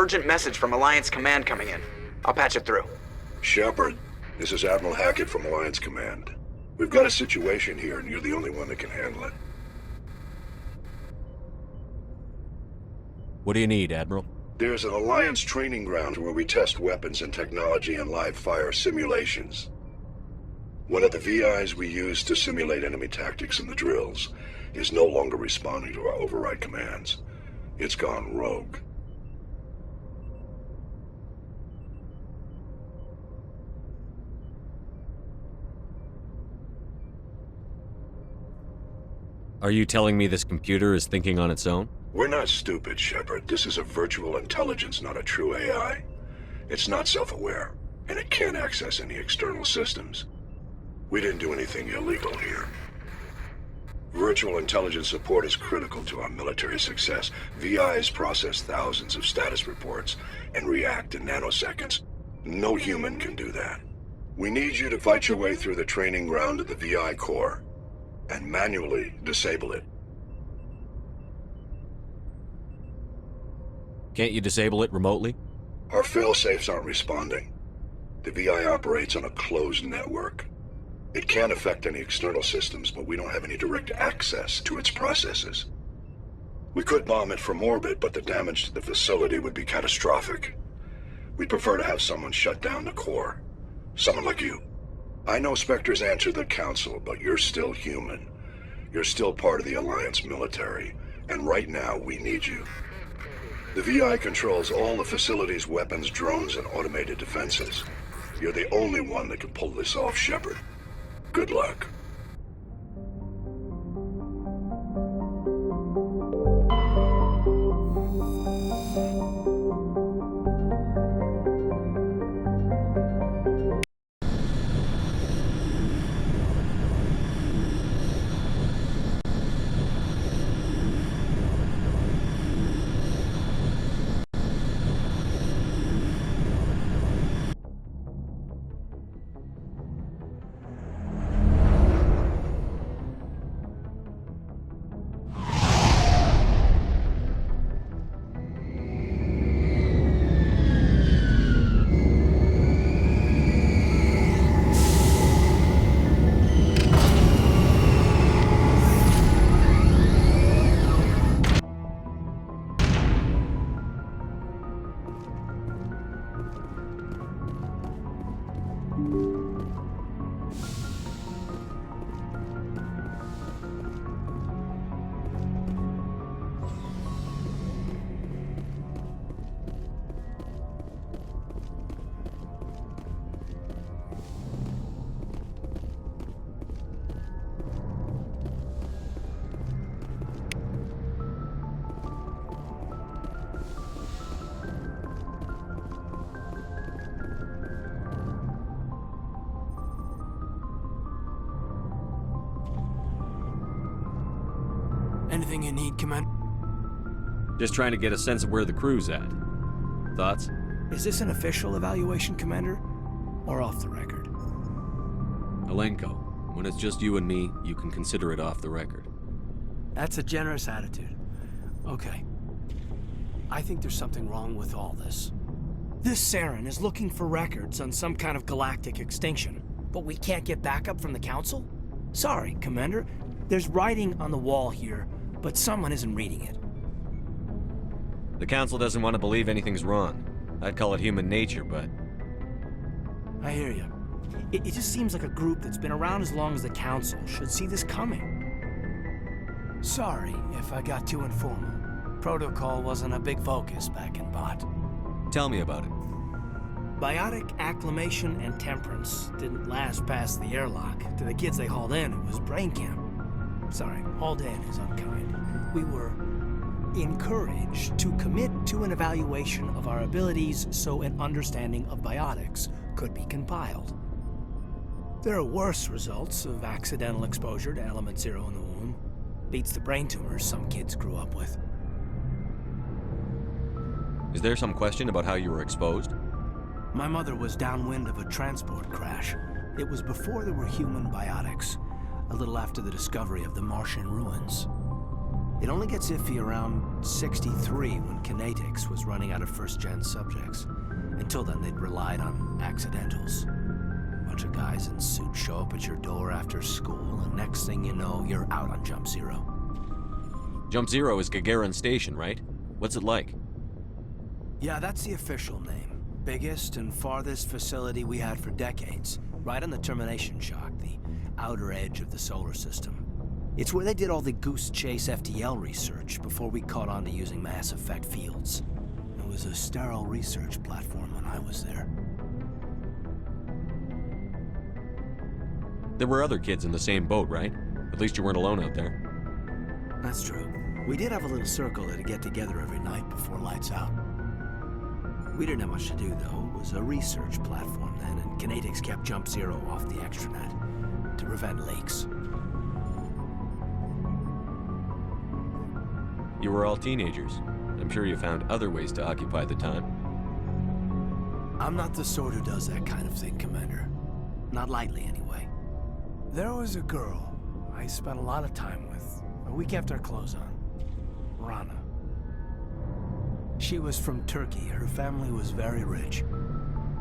urgent message from Alliance Command coming in. I'll patch it through. Shepard, this is Admiral Hackett from Alliance Command. We've got a situation here, and you're the only one that can handle it. What do you need, Admiral? There's an Alliance training ground where we test weapons and technology in live fire simulations. One of the VIs we use to simulate enemy tactics in the drills is no longer responding to our override commands. It's gone rogue. Are you telling me this computer is thinking on its own? We're not stupid, Shepard. This is a virtual intelligence, not a true AI. It's not self-aware, and it can't access any external systems. We didn't do anything illegal here. Virtual intelligence support is critical to our military success. VIs process thousands of status reports and react in nanoseconds. No human can do that. We need you to fight your way through the training ground of the VI core and manually disable it. Can't you disable it remotely? Our failsafes aren't responding. The VI operates on a closed network. It can affect any external systems, but we don't have any direct access to its processes. We could bomb it from orbit, but the damage to the facility would be catastrophic. We'd prefer to have someone shut down the core. Someone like you. I know Spectres answer the Council, but you're still human. You're still part of the Alliance military, and right now we need you. The VI controls all the facility's weapons, drones, and automated defenses. You're the only one that can pull this off, Shepard. Good luck. Anything you need, Commander? Just trying to get a sense of where the crew's at. Thoughts? Is this an official evaluation, Commander? Or off the record? Alenko, when it's just you and me, you can consider it off the record. That's a generous attitude. Okay. I think there's something wrong with all this. This Saren is looking for records on some kind of galactic extinction, but we can't get backup from the Council? Sorry, Commander. There's writing on the wall here, but someone isn't reading it. The Council doesn't want to believe anything's wrong. I'd call it human nature, but... I hear you. It just seems like a group that's been around as long as the Council should see this coming. Sorry if I got too informal. Protocol wasn't a big focus back in Bot. Tell me about it. Biotic acclimation and temperance didn't last past the airlock. To the kids they hauled in, it was brain camp. Sorry, hauled in is unkind. We were encouraged to commit to an evaluation of our abilities so an understanding of biotics could be compiled. There are worse results of accidental exposure to Element Zero in the womb. Beats the brain tumors some kids grew up with. Is there some question about how you were exposed? My mother was downwind of a transport crash. It was before there were human biotics, a little after the discovery of the Martian ruins. It only gets iffy around 63 when Kinetics was running out of first-gen subjects. Until then, they'd relied on accidentals. A bunch of guys in suits show up at your door after school, and next thing you know, you're out on Jump Zero. Jump Zero is Gagarin Station, right? What's it like? Yeah, that's the official name. Biggest and farthest facility we had for decades. Right on the termination shock, the outer edge of the solar system. It's where they did all the Goose Chase FTL research before we caught on to using mass effect fields. It was a sterile research platform when I was there. There were other kids in the same boat, right? At least you weren't alone out there. That's true. We did have a little circle that'd get together every night before lights out. We didn't have much to do, though. It was a research platform then, and Kinetics kept Jump Zero off the extranet to prevent leaks. You were all teenagers. I'm sure you found other ways to occupy the time. I'm not the sort who does that kind of thing, Commander. Not lightly, anyway. There was a girl I spent a lot of time with. We kept our clothes on. Rana. She was from Turkey. Her family was very rich.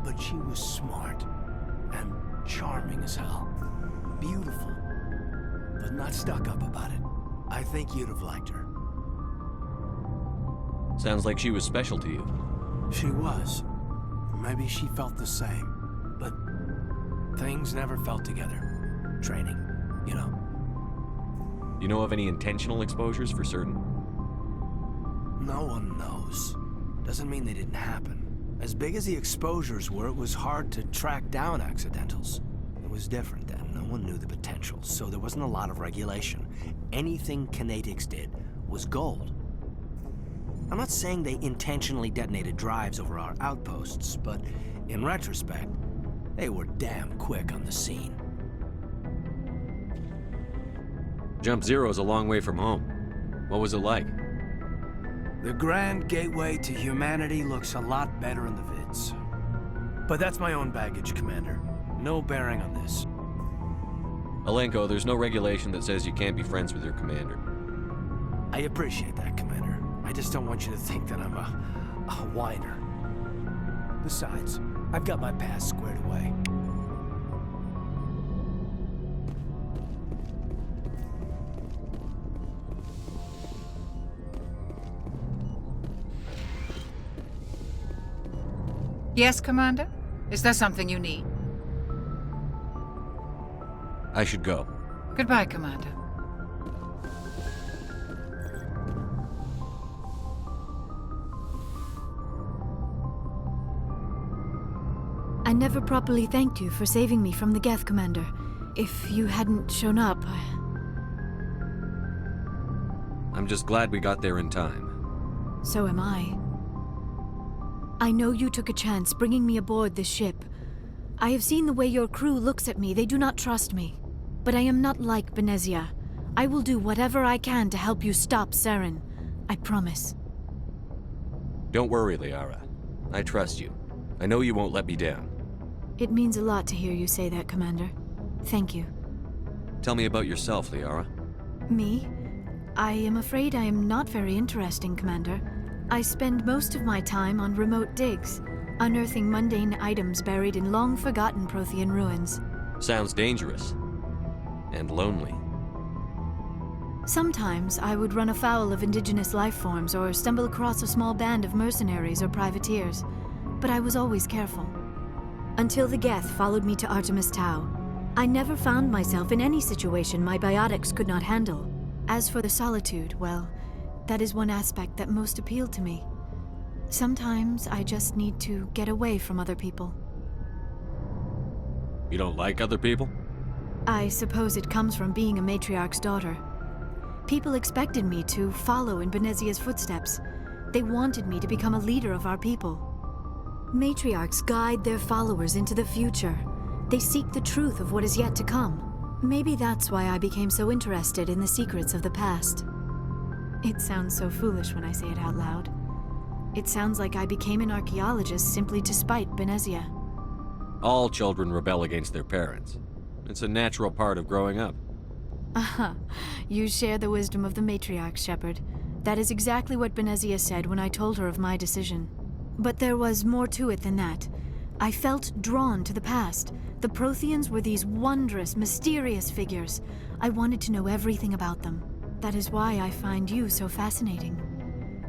But she was smart and charming as hell. Beautiful. But not stuck up about it. I think you'd have liked her. Sounds like she was special to you. She was. Maybe she felt the same. But things never felt together. Training, you know. You know of any intentional exposures for certain? No one knows. Doesn't mean they didn't happen. As big as the exposures were, it was hard to track down accidentals. It was different then. No one knew the potential, so there wasn't a lot of regulation. Anything Kinetics did was gold. I'm not saying they intentionally detonated drives over our outposts, but in retrospect, they were damn quick on the scene. Jump Zero's a long way from home. What was it like? The Grand Gateway to Humanity looks a lot better in the vids. But that's my own baggage, Commander. No bearing on this. Alenko, there's no regulation that says you can't be friends with your commander. I appreciate that, Commander. I just don't want you to think that I'm a whiner. Besides, I've got my past squared away. Yes, Commander? Is there something you need? I should go. Goodbye, Commander. I never properly thanked you for saving me from the Geth, Commander. If you hadn't shown up, I'm just glad we got there in time. So am I. I know you took a chance bringing me aboard this ship. I have seen the way your crew looks at me. They do not trust me. But I am not like Benezia. I will do whatever I can to help you stop Saren. I promise. Don't worry, Liara. I trust you. I know you won't let me down. It means a lot to hear you say that, Commander. Thank you. Tell me about yourself, Liara. Me? I am afraid I am not very interesting, Commander. I spend most of my time on remote digs, unearthing mundane items buried in long-forgotten Prothean ruins. Sounds dangerous. And lonely. Sometimes I would run afoul of indigenous life forms or stumble across a small band of mercenaries or privateers, but I was always careful. Until the Geth followed me to Artemis Tau, I never found myself in any situation my biotics could not handle. As for the solitude, well, that is one aspect that most appealed to me. Sometimes I just need to get away from other people. You don't like other people? I suppose it comes from being a matriarch's daughter. People expected me to follow in Benezia's footsteps. They wanted me to become a leader of our people. Matriarchs guide their followers into the future. They seek the truth of what is yet to come. Maybe that's why I became so interested in the secrets of the past. It sounds so foolish when I say it out loud. It sounds like I became an archaeologist simply to spite Benezia. All children rebel against their parents. It's a natural part of growing up. Aha, you share the wisdom of the matriarch, Shepard. That is exactly what Benezia said when I told her of my decision. But there was more to it than that. I felt drawn to the past. The Protheans were these wondrous, mysterious figures. I wanted to know everything about them. That is why I find you so fascinating.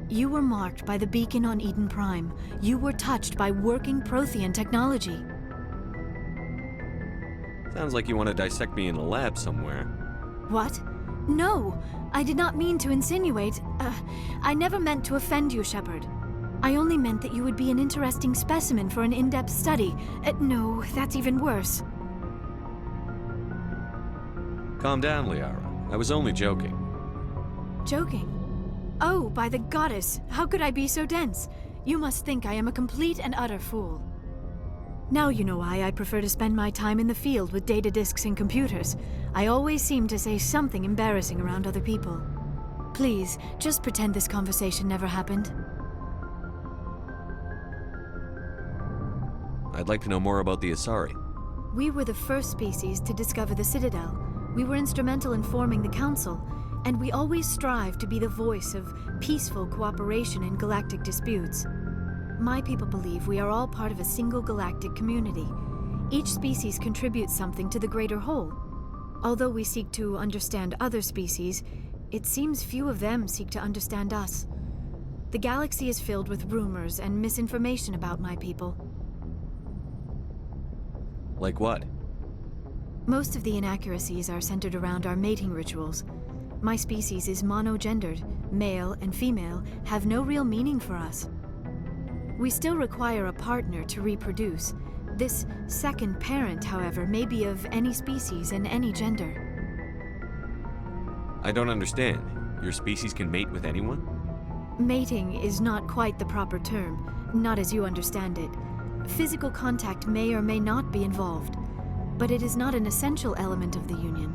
You were marked by the beacon on Eden Prime. You were touched by working Prothean technology. Sounds like you want to dissect me in a lab somewhere. What? No! I did not mean to insinuate. I never meant to offend you, Shepard. I only meant that you would be an interesting specimen for an in-depth study. No, that's even worse. Calm down, Liara. I was only joking. Joking? Oh, by the goddess, how could I be so dense? You must think I am a complete and utter fool. Now you know why I prefer to spend my time in the field with data disks and computers. I always seem to say something embarrassing around other people. Please, just pretend this conversation never happened. I'd like to know more about the Asari. We were the first species to discover the Citadel. We were instrumental in forming the Council, and we always strive to be the voice of peaceful cooperation in galactic disputes. My people believe we are all part of a single galactic community. Each species contributes something to the greater whole. Although we seek to understand other species, it seems few of them seek to understand us. The galaxy is filled with rumors and misinformation about my people. Like what? Most of the inaccuracies are centered around our mating rituals. My species is monogendered. Male and female have no real meaning for us. We still require a partner to reproduce. This second parent, however, may be of any species and any gender. I don't understand. Your species can mate with anyone? Mating is not quite the proper term, not as you understand it. Physical contact may or may not be involved, but it is not an essential element of the union.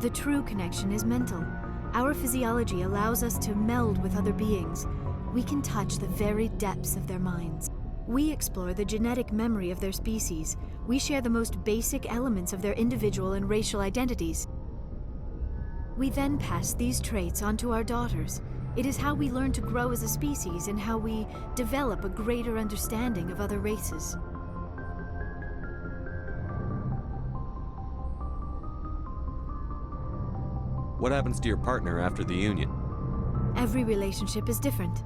The true connection is mental. Our physiology allows us to meld with other beings. We can touch the very depths of their minds. We explore the genetic memory of their species. We share the most basic elements of their individual and racial identities. We then pass these traits on to our daughters. It is how we learn to grow as a species and how we develop a greater understanding of other races. What happens to your partner after the union? Every relationship is different.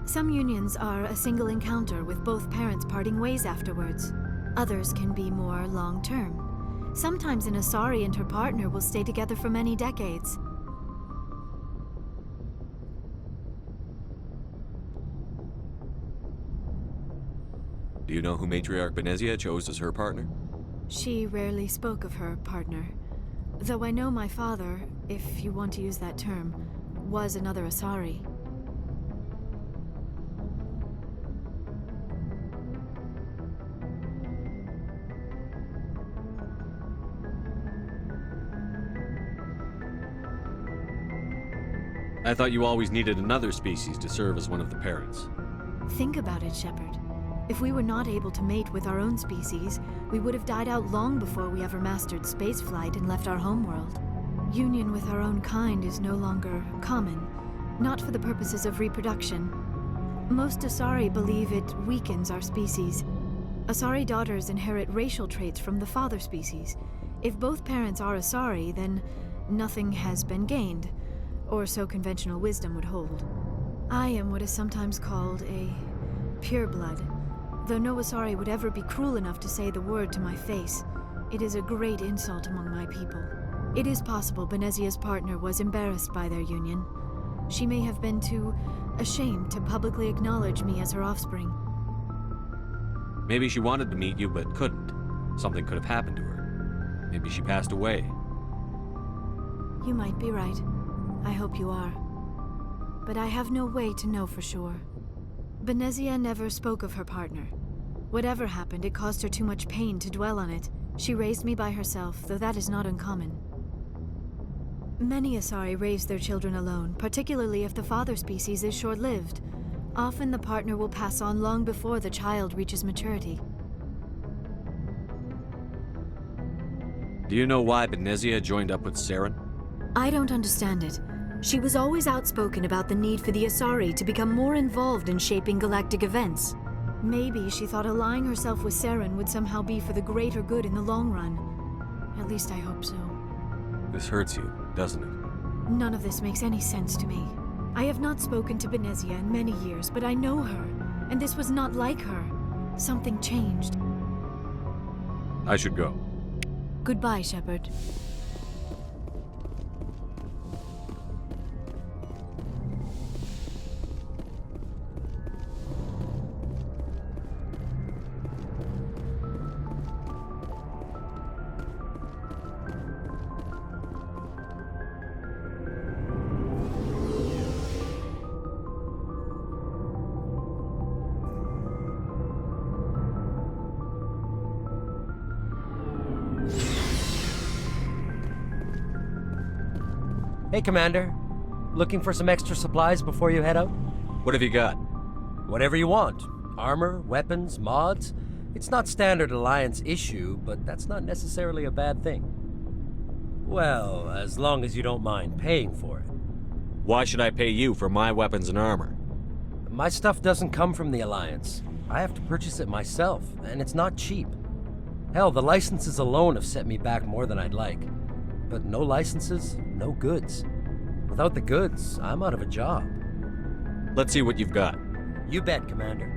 Some unions are a single encounter with both parents parting ways afterwards. Others can be more long-term. Sometimes an Asari and her partner will stay together for many decades. Do you know who Matriarch Benezia chose as her partner? She rarely spoke of her partner. Though I know my father, if you want to use that term, was another Asari. I thought you always needed another species to serve as one of the parents. Think about it, Shepard. If we were not able to mate with our own species, we would have died out long before we ever mastered spaceflight and left our homeworld. Union with our own kind is no longer common, not for the purposes of reproduction. Most Asari believe it weakens our species. Asari daughters inherit racial traits from the father species. If both parents are Asari, then nothing has been gained, or so conventional wisdom would hold. I am what is sometimes called a pureblood. Though no Asari would ever be cruel enough to say the word to my face, it is a great insult among my people. It is possible Benezia's partner was embarrassed by their union. She may have been too ashamed to publicly acknowledge me as her offspring. Maybe she wanted to meet you but couldn't. Something could have happened to her. Maybe she passed away. You might be right. I hope you are. But I have no way to know for sure. Benezia never spoke of her partner. Whatever happened, it caused her too much pain to dwell on it. She raised me by herself, though that is not uncommon. Many Asari raise their children alone, particularly if the father species is short-lived. Often the partner will pass on long before the child reaches maturity. Do you know why Benezia joined up with Saren? I don't understand it. She was always outspoken about the need for the Asari to become more involved in shaping galactic events. Maybe she thought allying herself with Saren would somehow be for the greater good in the long run. At least I hope so. This hurts you, doesn't it? None of this makes any sense to me. I have not spoken to Benezia in many years, but I know her, and this was not like her. Something changed. I should go. Goodbye, Shepard. Hey, Commander. Looking for some extra supplies before you head out? What have you got? Whatever you want. Armor, weapons, mods. It's not standard Alliance issue, but that's not necessarily a bad thing. Well, as long as you don't mind paying for it. Why should I pay you for my weapons and armor? My stuff doesn't come from the Alliance. I have to purchase it myself, and it's not cheap. Hell, the licenses alone have set me back more than I'd like. But no licenses, no goods. Without the goods, I'm out of a job. Let's see what you've got. You bet, Commander.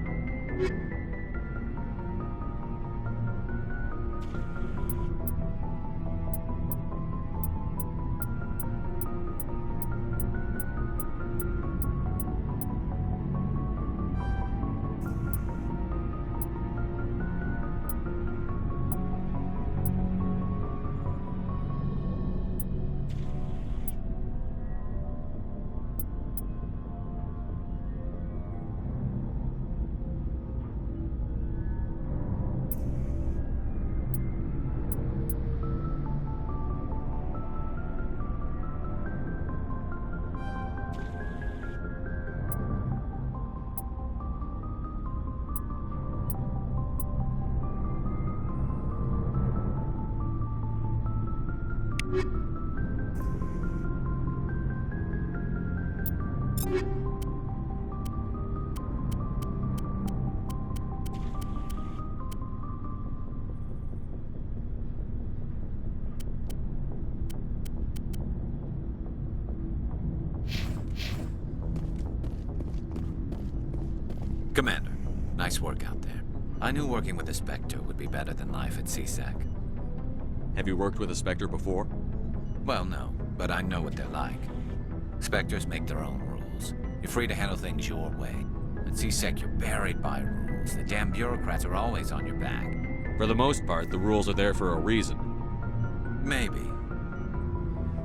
Commander, nice work out there. I knew working with the Spectre would be better than life at C-Sec. Have you worked with a Spectre before? Well, no, but I know what they're like. Spectres make their own rules. You're free to handle things your way. At C-Sec, you're buried by rules. The damn bureaucrats are always on your back. For the most part, the rules are there for a reason. Maybe.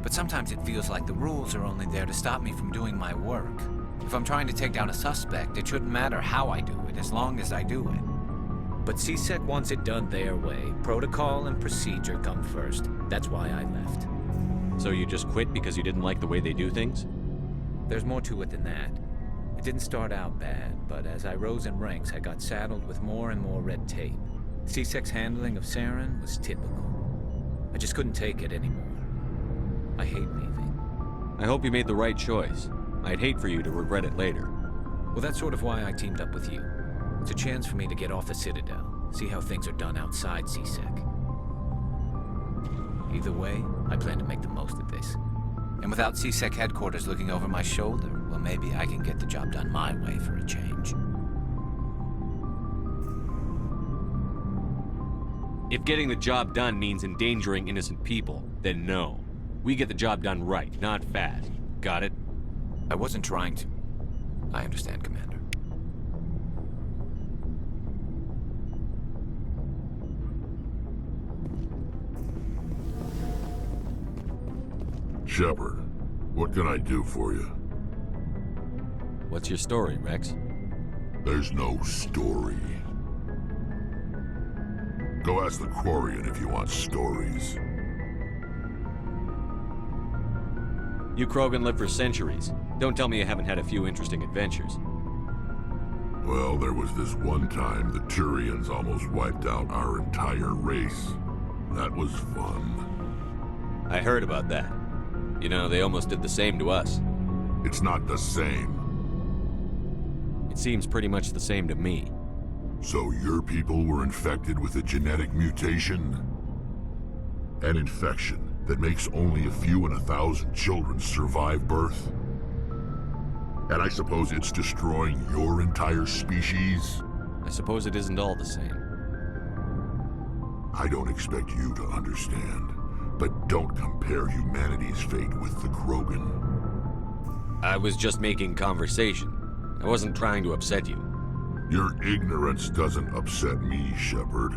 But sometimes it feels like the rules are only there to stop me from doing my work. If I'm trying to take down a suspect, it shouldn't matter how I do it, as long as I do it. But C-Sec wants it done their way. Protocol and procedure come first. That's why I left. So you just quit because you didn't like the way they do things? There's more to it than that. It didn't start out bad, but as I rose in ranks, I got saddled with more and more red tape. C-Sec's handling of Saren was typical. I just couldn't take it anymore. I hate leaving. I hope you made the right choice. I'd hate for you to regret it later. Well, that's sort of why I teamed up with you. It's a chance for me to get off the Citadel, see how things are done outside C-Sec. Either way, I plan to make the most of this. And without C-Sec headquarters looking over my shoulder, well, maybe I can get the job done my way for a change. If getting the job done means endangering innocent people, then no. We get the job done right, not fast. Got it? I wasn't trying to. I understand, Commander. Shepard, what can I do for you? What's your story, Rex? There's no story. Go ask the Quarian if you want stories. You Krogan lived for centuries. Don't tell me you haven't had a few interesting adventures. Well, there was this one time the Turians almost wiped out our entire race. That was fun. I heard about that. You know, they almost did the same to us. It's not the same. It seems pretty much the same to me. So your people were infected with a genetic mutation? An infection that makes only a few in 1,000 children survive birth? And I suppose it's destroying your entire species? I suppose it isn't all the same. I don't expect you to understand, but don't compare humanity's fate with the Krogan. I was just making conversation. I wasn't trying to upset you. Your ignorance doesn't upset me, Shepard.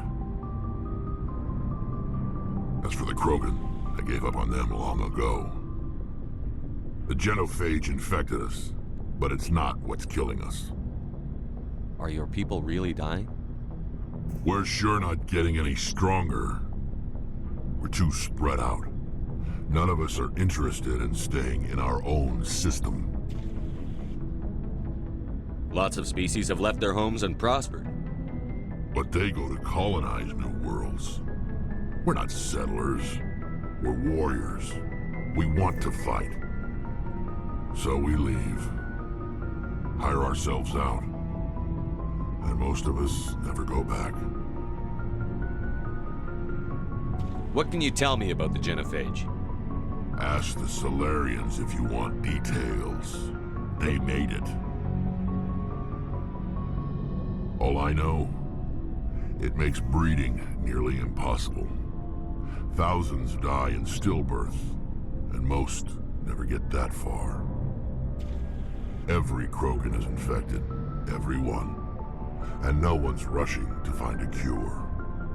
As for the Krogan, I gave up on them long ago. The genophage infected us, but it's not what's killing us. Are your people really dying? We're sure not getting any stronger. We're too spread out. None of us are interested in staying in our own system. Lots of species have left their homes and prospered. But they go to colonize new worlds. We're not settlers. We're warriors. We want to fight. So we leave. Hire ourselves out. And most of us never go back. What can you tell me about the genophage? Ask the Solarians if you want details. They made it. All I know, it makes breeding nearly impossible. Thousands die in stillbirth, and most never get that far. Every Krogan is infected, every one. And no one's rushing to find a cure.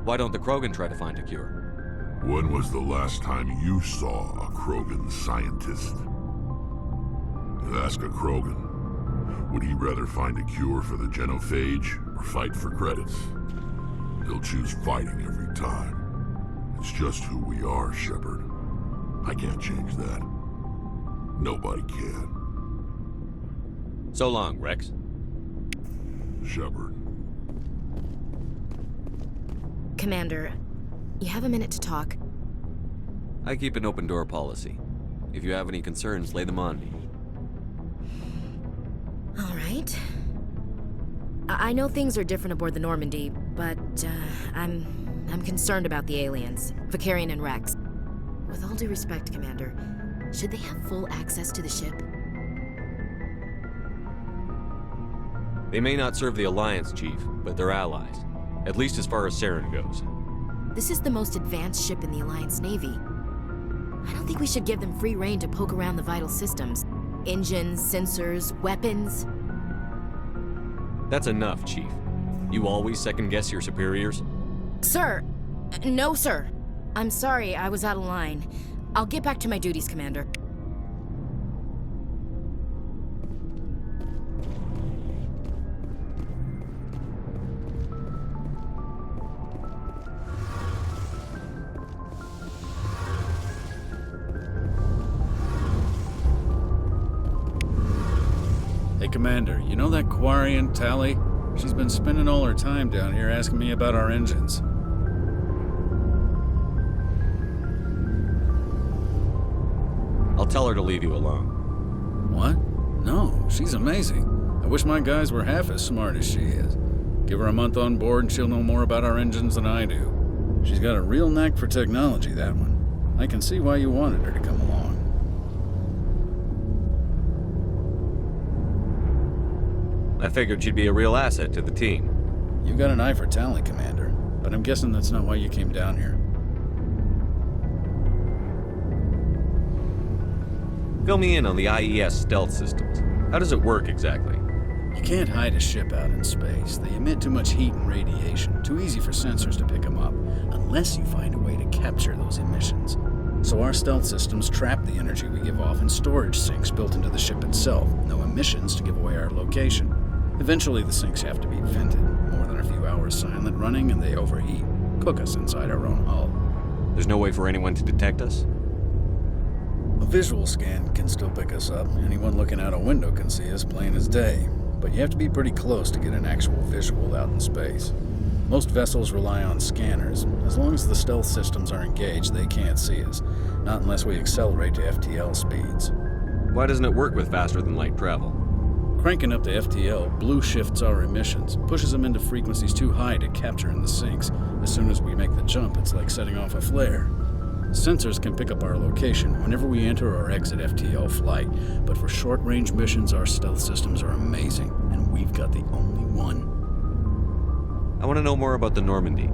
Why don't the Krogan try to find a cure? When was the last time you saw a Krogan scientist? You ask a Krogan, would he rather find a cure for the genophage or fight for credits? He'll choose fighting every time. It's just who we are, Shepard. I can't change that. Nobody can. So long, Rex. Shepard. Commander, you have a minute to talk. I keep an open door policy. If you have any concerns, lay them on me. All right. I know things are different aboard the Normandy, but I'm concerned about the aliens, Vakarian and Rex. With all due respect, Commander, should they have full access to the ship? They may not serve the Alliance, Chief, but they're allies. At least as far as Saren goes. This is the most advanced ship in the Alliance Navy. I don't think we should give them free rein to poke around the vital systems. Engines, sensors, weapons. That's enough, Chief. You always second-guess your superiors? Sir! No, sir. I'm sorry, I was out of line. I'll get back to my duties, Commander. Hey, Commander, you know that Quarian, Tali? She's been spending all her time down here asking me about our engines. I'll tell her to leave you alone. What? No, she's amazing. I wish my guys were half as smart as she is. Give her a month on board and she'll know more about our engines than I do. She's got a real knack for technology, that one. I can see why you wanted her to come along. I figured she'd be a real asset to the team. You got an eye for talent, Commander, but I'm guessing that's not why you came down here. Fill me in on the IES stealth systems. How does it work exactly? You can't hide a ship out in space. They emit too much heat and radiation, too easy for sensors to pick them up, unless you find a way to capture those emissions. So our stealth systems trap the energy we give off in storage sinks built into the ship itself. No emissions to give away our location. Eventually the sinks have to be vented. More than a few hours silent running and they overheat. Cook us inside our own hull. There's no way for anyone to detect us? A visual scan can still pick us up. Anyone looking out a window can see us plain as day. But you have to be pretty close to get an actual visual out in space. Most vessels rely on scanners. As long as the stealth systems are engaged, they can't see us. Not unless we accelerate to FTL speeds. Why doesn't it work with faster-than-light travel? Cranking up to FTL blue shifts our emissions, pushes them into frequencies too high to capture in the sinks. As soon as we make the jump, it's like setting off a flare. Sensors can pick up our location whenever we enter or exit FTL flight, but for short-range missions, our stealth systems are amazing, and we've got the only one. I want to know more about the Normandy.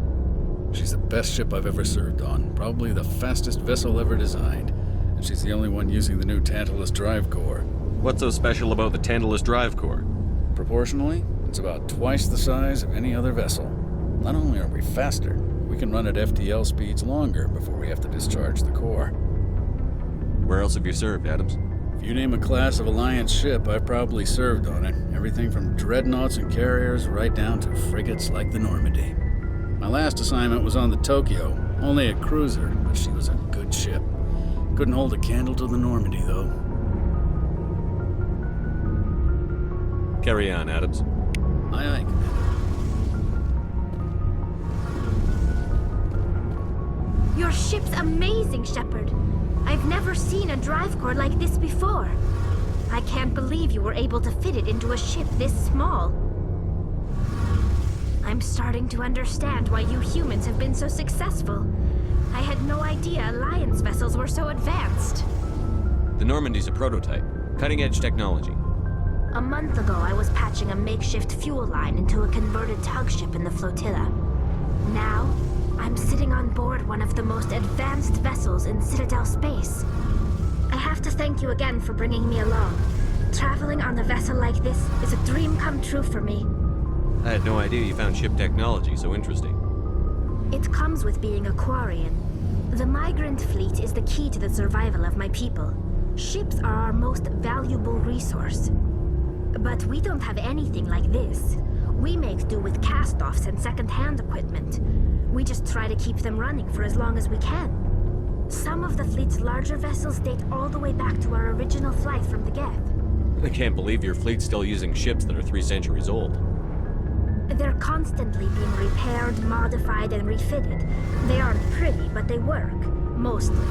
She's the best ship I've ever served on, probably the fastest vessel ever designed, and she's the only one using the new Tantalus drive core. What's so special about the Tantalus drive core? Proportionally, it's about twice the size of any other vessel. Not only are we faster, we can run at FTL speeds longer before we have to discharge the core. Where else have you served, Adams? If you name a class of Alliance ship, I've probably served on it. Everything from dreadnoughts and carriers right down to frigates like the Normandy. My last assignment was on the Tokyo, only a cruiser, but she was a good ship. Couldn't hold a candle to the Normandy, though. Carry on, Adams. Aye, aye, Commander. Your ship's amazing, Shepard. I've never seen a drive core like this before. I can't believe you were able to fit it into a ship this small. I'm starting to understand why you humans have been so successful. I had no idea Alliance vessels were so advanced. The Normandy's a prototype. Cutting-edge technology. A month ago, I was patching a makeshift fuel line into a converted tug ship in the flotilla. Now, I'm sitting on board one of the most advanced vessels in Citadel space. I have to thank you again for bringing me along. Traveling on a vessel like this is a dream come true for me. I had no idea you found ship technology so interesting. It comes with being a Quarian. The migrant fleet is the key to the survival of my people. Ships are our most valuable resource. But we don't have anything like this. We make do with cast-offs and second-hand equipment. We just try to keep them running for as long as we can. Some of the fleet's larger vessels date all the way back to our original flight from the Geth. I can't believe your fleet's still using ships that are 3 centuries old. They're constantly being repaired, modified, and refitted. They aren't pretty, but they work. Mostly.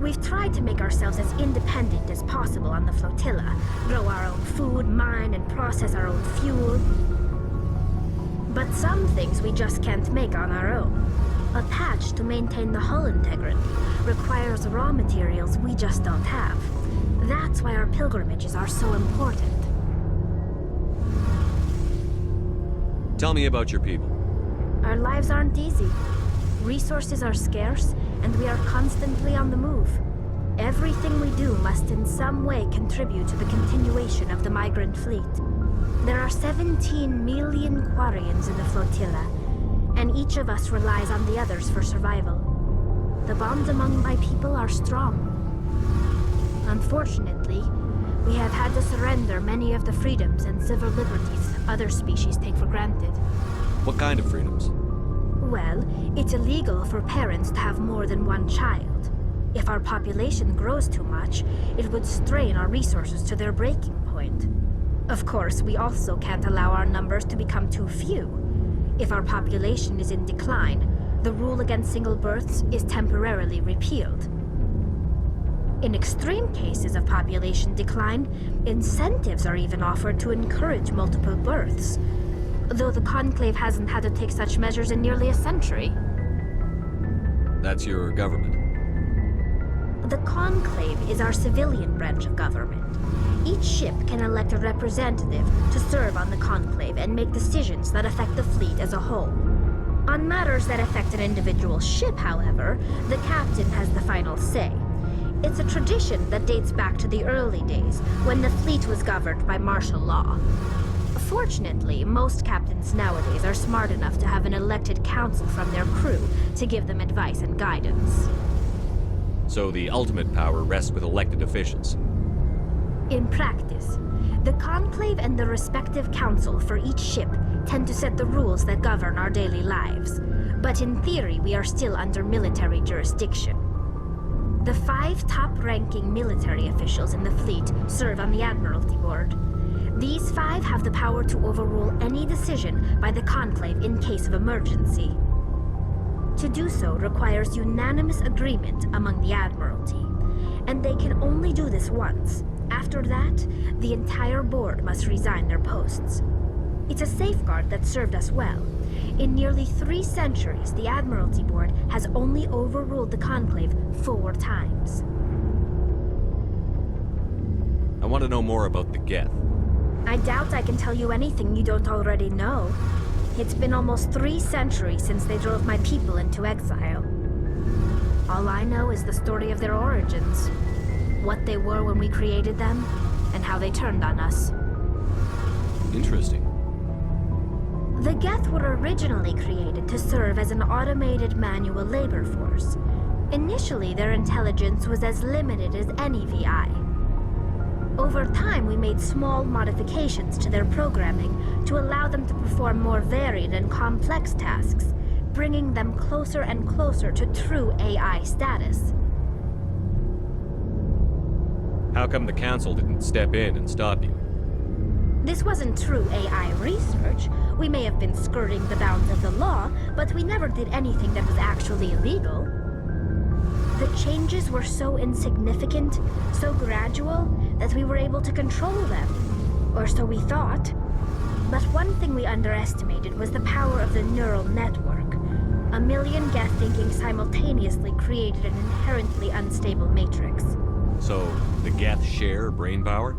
We've tried to make ourselves as independent as possible on the flotilla. Grow our own food, mine, and process our own fuel. But some things we just can't make on our own. A patch to maintain the hull integrity requires raw materials we just don't have. That's why our pilgrimages are so important. Tell me about your people. Our lives aren't easy. Resources are scarce, and we are constantly on the move. Everything we do must in some way contribute to the continuation of the migrant fleet. There are 17 million Quarians in the flotilla, and each of us relies on the others for survival. The bonds among my people are strong. Unfortunately, we have had to surrender many of the freedoms and civil liberties other species take for granted. What kind of freedoms? Well, it's illegal for parents to have more than one child. If our population grows too much, it would strain our resources to their breaking point. Of course, we also can't allow our numbers to become too few. If our population is in decline, the rule against single births is temporarily repealed. In extreme cases of population decline, incentives are even offered to encourage multiple births, though the Conclave hasn't had to take such measures in nearly a century. That's your government. The Conclave is our civilian branch of government. Each ship can elect a representative to serve on the Conclave and make decisions that affect the fleet as a whole. On matters that affect an individual ship, however, the captain has the final say. It's a tradition that dates back to the early days, when the fleet was governed by martial law. Fortunately, most captains nowadays are smart enough to have an elected council from their crew to give them advice and guidance. So the ultimate power rests with elected officials. In practice, the Conclave and the respective council for each ship tend to set the rules that govern our daily lives. But in theory, we are still under military jurisdiction. The 5 top-ranking military officials in the fleet serve on the Admiralty Board. These 5 have the power to overrule any decision by the Conclave in case of emergency. To do so requires unanimous agreement among the Admiralty, and they can only do this once. After that, the entire board must resign their posts. It's a safeguard that served us well. In nearly 3 centuries, the Admiralty Board has only overruled the Conclave 4 times. I want to know more about the Geth. I doubt I can tell you anything you don't already know. It's been almost 3 centuries since they drove my people into exile. All I know is the story of their origins, what they were when we created them, and how they turned on us. Interesting. The Geth were originally created to serve as an automated manual labor force. Initially, their intelligence was as limited as any VI. Over time, we made small modifications to their programming to allow them to perform more varied and complex tasks, bringing them closer and closer to true AI status. How come the Council didn't step in and stop you? This wasn't true AI research. We may have been skirting the bounds of the law, but we never did anything that was actually illegal. The changes were so insignificant, so gradual, that we were able to control them. Or so we thought. But one thing we underestimated was the power of the neural network. 1 million Geth thinking simultaneously created an inherently unstable matrix. So, the Geth share brain power?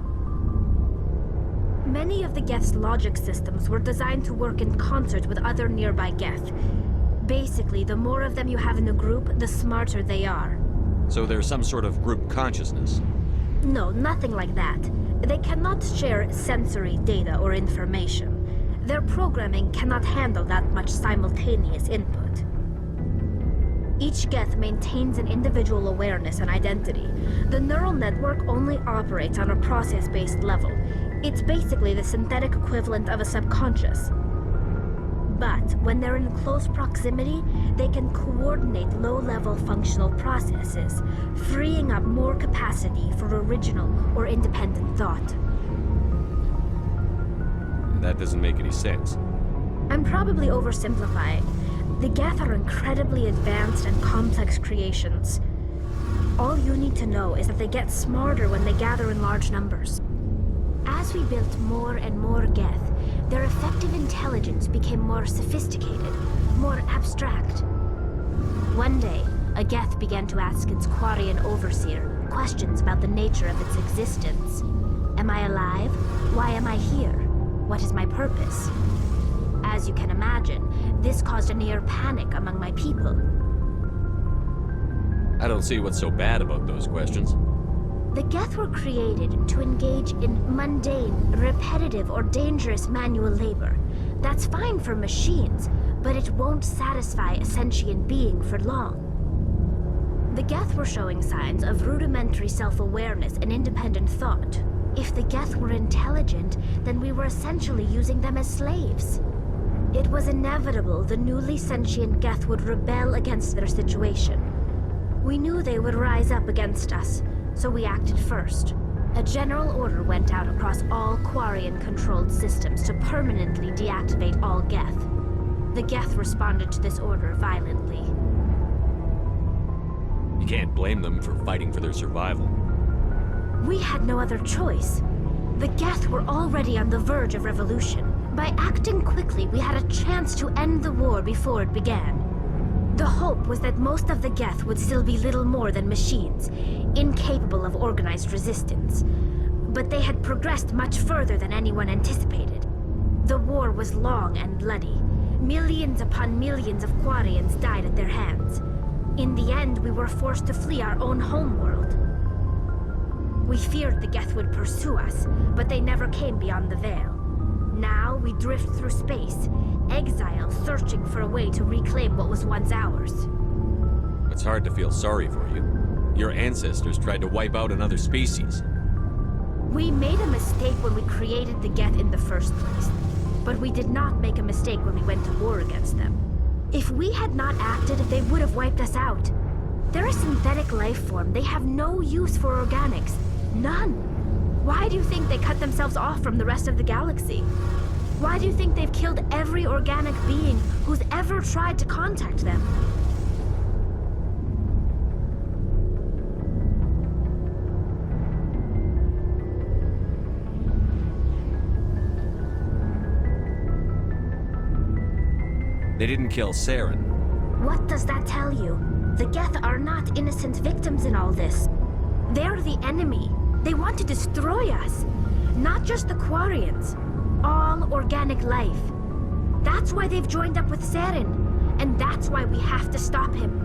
Many of the Geth's logic systems were designed to work in concert with other nearby Geth. Basically, the more of them you have in a group, the smarter they are. So there's some sort of group consciousness? No, nothing like that. They cannot share sensory data or information. Their programming cannot handle that much simultaneous input. Each Geth maintains an individual awareness and identity. The neural network only operates on a process-based level. It's basically the synthetic equivalent of a subconscious. But when they're in close proximity, they can coordinate low-level functional processes, freeing up more capacity for original or independent thought. That doesn't make any sense. I'm probably oversimplifying. The Geth are incredibly advanced and complex creations. All you need to know is that they get smarter when they gather in large numbers. As we built more and more Geth, their effective intelligence became more sophisticated, more abstract. One day, a Geth began to ask its Quarian overseer questions about the nature of its existence. Am I alive? Why am I here? What is my purpose? As you can imagine, this caused a near panic among my people. I don't see what's so bad about those questions. The Geth were created to engage in mundane, repetitive, or dangerous manual labor. That's fine for machines, but it won't satisfy a sentient being for long. The Geth were showing signs of rudimentary self-awareness and independent thought. If the Geth were intelligent, then we were essentially using them as slaves. It was inevitable the newly sentient Geth would rebel against their situation. We knew they would rise up against us, so we acted first. A general order went out across all Quarian-controlled systems to permanently deactivate all Geth. The Geth responded to this order violently. You can't blame them for fighting for their survival. We had no other choice. The Geth were already on the verge of revolution. By acting quickly, we had a chance to end the war before it began. The hope was that most of the Geth would still be little more than machines, incapable of organized resistance. But they had progressed much further than anyone anticipated. The war was long and bloody. Millions upon millions of Quarians died at their hands. In the end, we were forced to flee our own homeworld. We feared the Geth would pursue us, but they never came beyond the Veil. Now we drift through space, exile, searching for a way to reclaim what was once ours. It's hard to feel sorry for you. Your ancestors tried to wipe out another species. We made a mistake when we created the Geth in the first place, but we did not make a mistake when we went to war against them. If we had not acted, they would have wiped us out. They're a synthetic life form. They have no use for organics. None. Why do you think they cut themselves off from the rest of the galaxy? Why do you think they've killed every organic being who's ever tried to contact them? They didn't kill Saren. What does that tell you? The Geth are not innocent victims in all this. They're the enemy. They want to destroy us. Not just the Quarians. All organic life. That's why they've joined up with Saren. And that's why we have to stop him.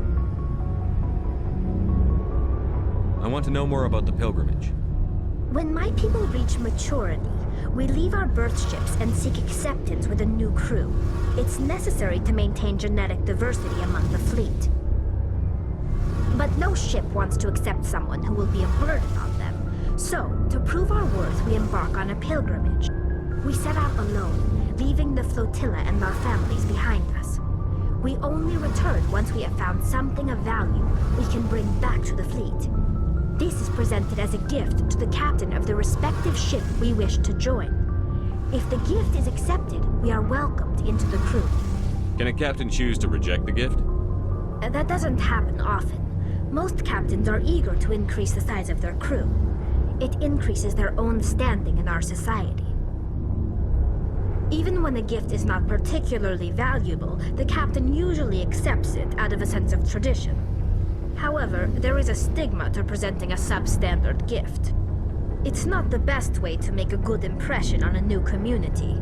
I want to know more about the pilgrimage. When my people reach maturity, we leave our birth ships and seek acceptance with a new crew. It's necessary to maintain genetic diversity among the fleet. But no ship wants to accept someone who will be a burden on them. So, to prove our worth, we embark on a pilgrimage. We set out alone, leaving the flotilla and our families behind us. We only return once we have found something of value we can bring back to the fleet. This is presented as a gift to the captain of the respective ship we wish to join. If the gift is accepted, we are welcomed into the crew. Can a captain choose to reject the gift? That doesn't happen often. Most captains are eager to increase the size of their crew. It increases their own standing in our society. Even when the gift is not particularly valuable, the captain usually accepts it out of a sense of tradition. However, there is a stigma to presenting a substandard gift. It's not the best way to make a good impression on a new community.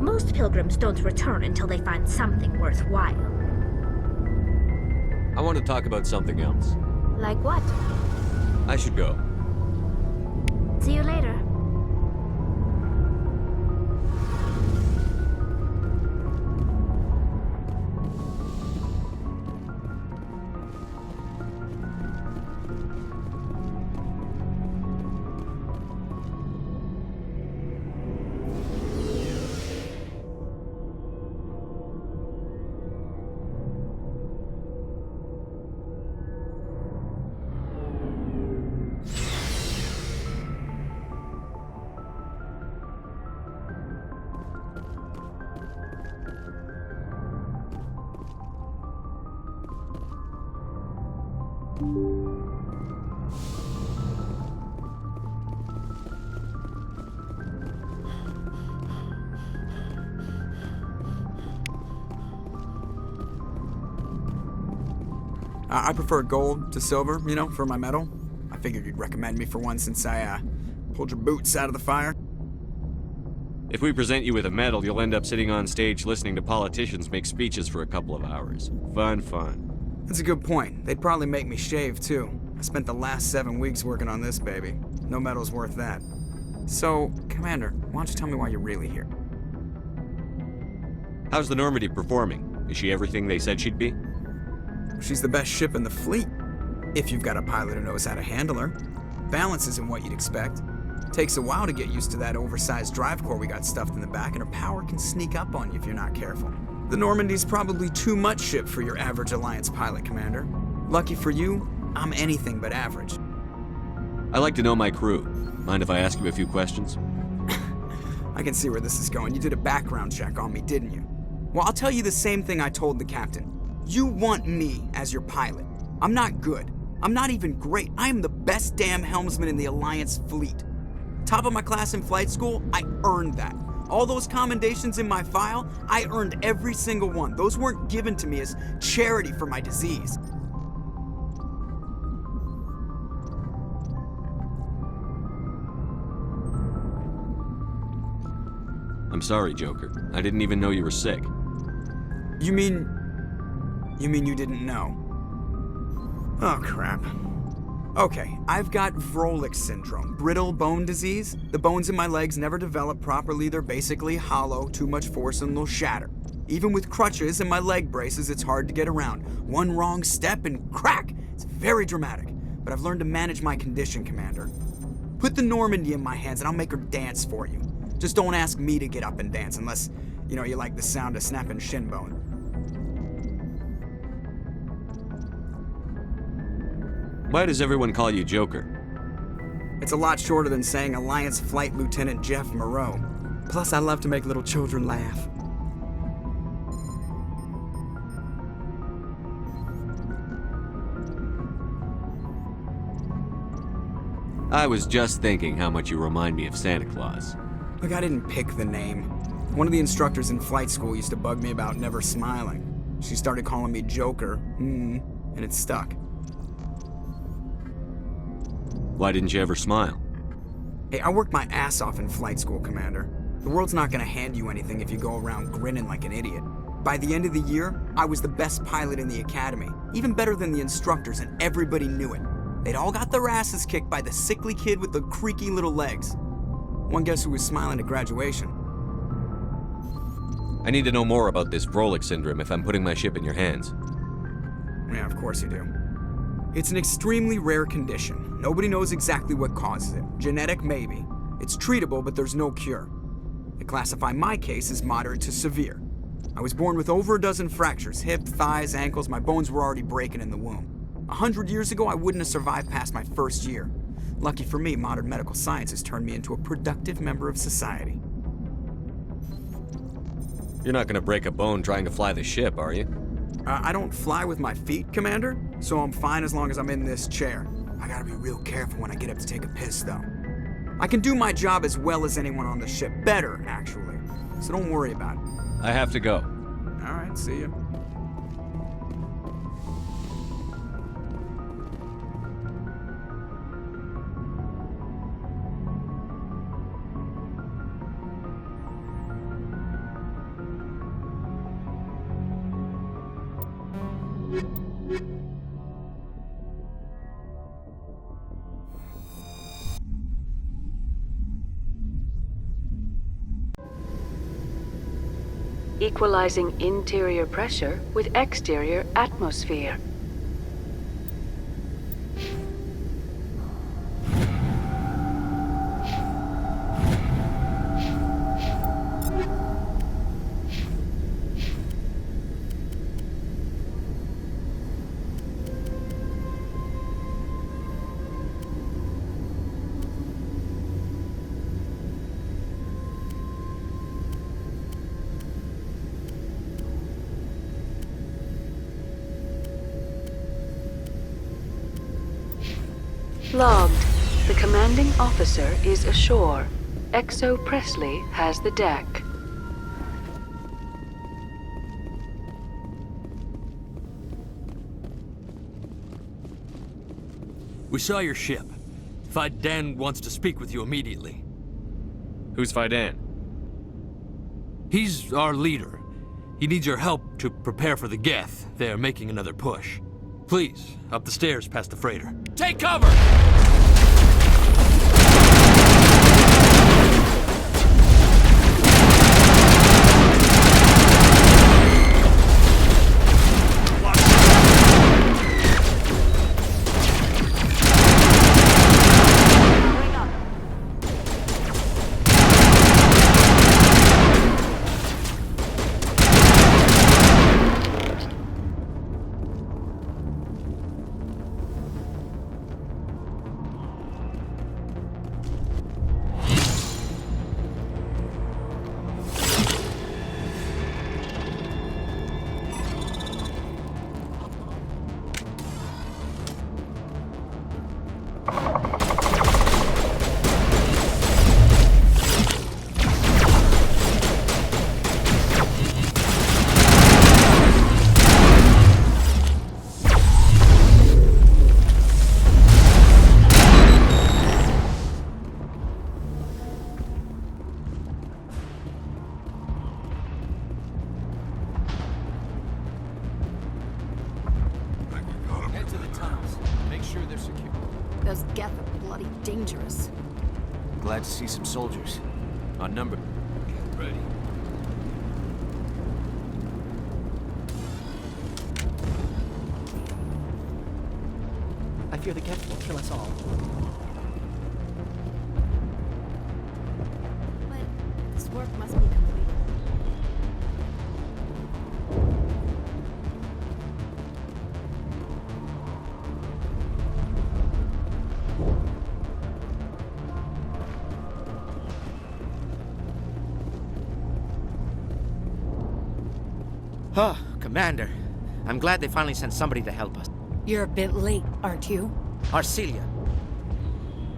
Most pilgrims don't return until they find something worthwhile. I want to talk about something else. Like what? I should go. See you later. I prefer gold to silver, you know, for my medal. I figured you'd recommend me for one since I, pulled your boots out of the fire. If we present you with a medal, you'll end up sitting on stage listening to politicians make speeches for a couple of hours. Fun. That's a good point. They'd probably make me shave, too. I spent the last 7 weeks working on this baby. No medal's worth that. So, Commander, why don't you tell me why you're really here? How's the Normandy performing? Is she everything they said she'd be? She's the best ship in the fleet. If you've got a pilot who knows how to handle her. Balance isn't what you'd expect. Takes a while to get used to that oversized drive core we got stuffed in the back, and her power can sneak up on you if you're not careful. The Normandy's probably too much ship for your average Alliance pilot, Commander. Lucky for you, I'm anything but average. I like to know my crew. Mind if I ask you a few questions? I can see where this is going. You did a background check on me, didn't you? Well, I'll tell you the same thing I told the captain. You want me as your pilot. I'm not good. I'm not even great. I am the best damn helmsman in the Alliance fleet. Top of my class in flight school, I earned that. All those commendations in my file, I earned every single one. Those weren't given to me as charity for my disease. I'm sorry, Joker. I didn't even know you were sick. You mean you didn't know? Oh, crap. Okay, I've got Vrolik syndrome, brittle bone disease. The bones in my legs never develop properly. They're basically hollow, too much force and they'll shatter. Even with crutches and my leg braces, it's hard to get around. One wrong step and crack! It's very dramatic. But I've learned to manage my condition, Commander. Put the Normandy in my hands and I'll make her dance for you. Just don't ask me to get up and dance unless, you like the sound of snapping shin bone. Why does everyone call you Joker? It's a lot shorter than saying Alliance Flight Lieutenant Jeff Moreau. Plus, I love to make little children laugh. I was just thinking how much you remind me of Santa Claus. Look, I didn't pick the name. One of the instructors in flight school used to bug me about never smiling. She started calling me Joker, and it stuck. Why didn't you ever smile? Hey, I worked my ass off in flight school, Commander. The world's not gonna hand you anything if you go around grinning like an idiot. By the end of the year, I was the best pilot in the academy, even better than the instructors, and everybody knew it. They'd all got their asses kicked by the sickly kid with the creaky little legs. One guess who was smiling at graduation? I need to know more about this Vrolik syndrome if I'm putting my ship in your hands. Yeah, of course you do. It's an extremely rare condition. Nobody knows exactly what causes it. Genetic, maybe. It's treatable, but there's no cure. They classify my case as moderate to severe. I was born with over a dozen fractures, hip, thighs, ankles. My bones were already breaking in the womb. 100 years ago, I wouldn't have survived past my first year. Lucky for me, modern medical science has turned me into a productive member of society. You're not gonna break a bone trying to fly the ship, are you? I don't fly with my feet, Commander, so I'm fine as long as I'm in this chair. I gotta be real careful when I get up to take a piss, though. I can do my job as well as anyone on the ship. Better, actually. So don't worry about it. I have to go. All right, see ya. Equalizing interior pressure with exterior atmosphere. Logged. The commanding officer is ashore. Exo Presley has the deck. We saw your ship. Faidan wants to speak with you immediately. Who's Faidan? He's our leader. He needs your help to prepare for the Geth. They're making another push. Please, up the stairs past the freighter. Take cover! Those Geth are bloody dangerous. Glad to see some soldiers. On number. Get ready. I fear the Geth will kill us all. But this work must be completed. Oh, Commander. I'm glad they finally sent somebody to help us. You're a bit late, aren't you? Arcelia.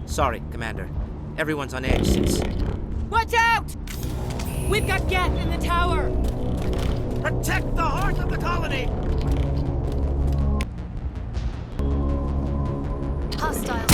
Sorry, Commander. Everyone's on edge since... Watch out! We've got Geth in the tower! Protect the heart of the colony! Hostiles.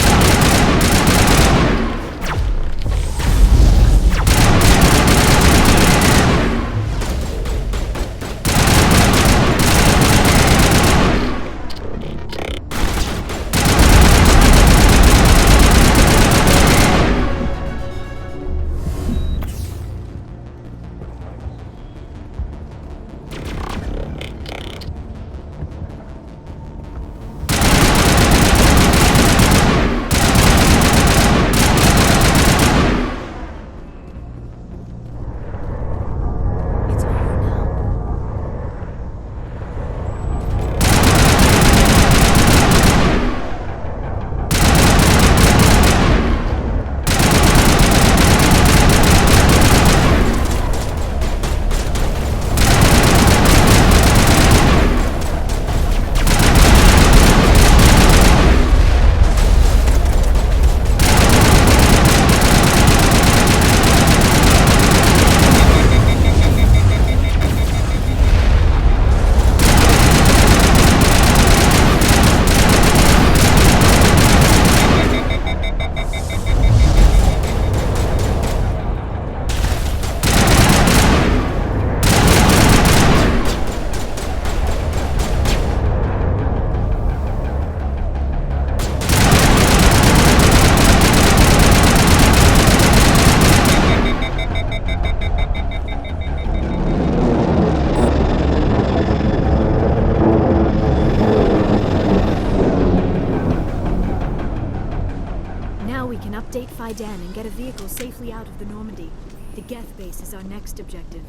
Update Faidan and get a vehicle safely out of the Normandy. The Geth base is our next objective.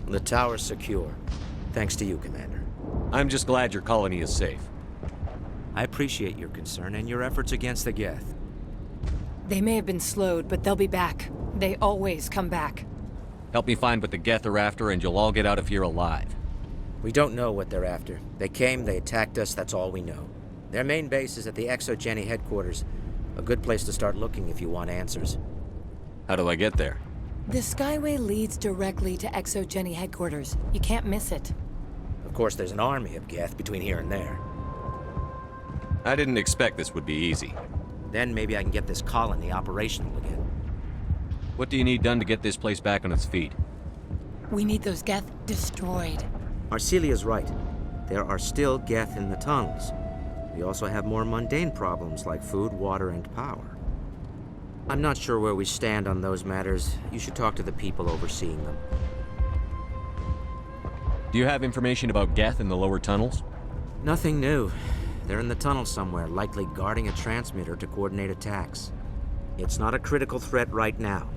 The tower's secure. Thanks to you, Commander. I'm just glad your colony is safe. I appreciate your concern and your efforts against the Geth. They may have been slowed, but they'll be back. They always come back. Help me find what the Geth are after, and you'll all get out of here alive. We don't know what they're after. They came, they attacked us, that's all we know. Their main base is at the ExoGeni headquarters. A good place to start looking if you want answers. How do I get there? The Skyway leads directly to ExoGeni headquarters. You can't miss it. Of course, there's an army of Geth between here and there. I didn't expect this would be easy. Then maybe I can get this colony operational again. What do you need done to get this place back on its feet? We need those Geth destroyed. Arcelia's right. There are still Geth in the tunnels. We also have more mundane problems like food, water, and power. I'm not sure where we stand on those matters. You should talk to the people overseeing them. Do you have information about Geth in the lower tunnels? Nothing new. They're in the tunnel somewhere, likely guarding a transmitter to coordinate attacks. It's not a critical threat right now,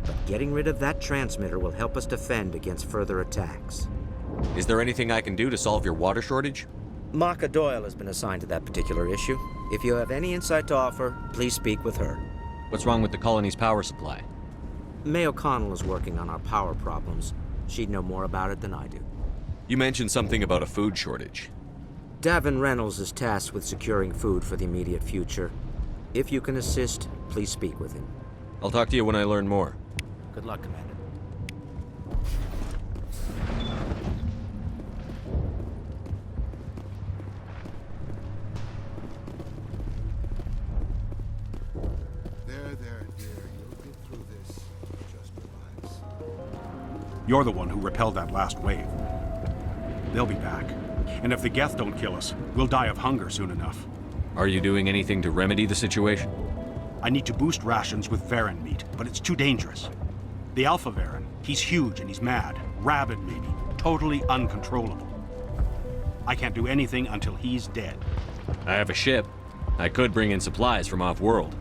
but getting rid of that transmitter will help us defend against further attacks. Is there anything I can do to solve your water shortage? Maka Doyle has been assigned to that particular issue. If you have any insight to offer, please speak with her. What's wrong with the colony's power supply? May O'Connell is working on our power problems. She'd know more about it than I do. You mentioned something about a food shortage. Davin Reynolds is tasked with securing food for the immediate future. If you can assist, please speak with him. I'll talk to you when I learn more. Good luck, Commander. There, dear. You'll get through this. Just relax. You're the one who repelled that last wave. They'll be back. And if the Geth don't kill us, we'll die of hunger soon enough. Are you doing anything to remedy the situation? I need to boost rations with Varen meat, but it's too dangerous. The Alpha Varen, he's huge and he's mad. Rabid, maybe. Totally uncontrollable. I can't do anything until he's dead. I have a ship. I could bring in supplies from off-world.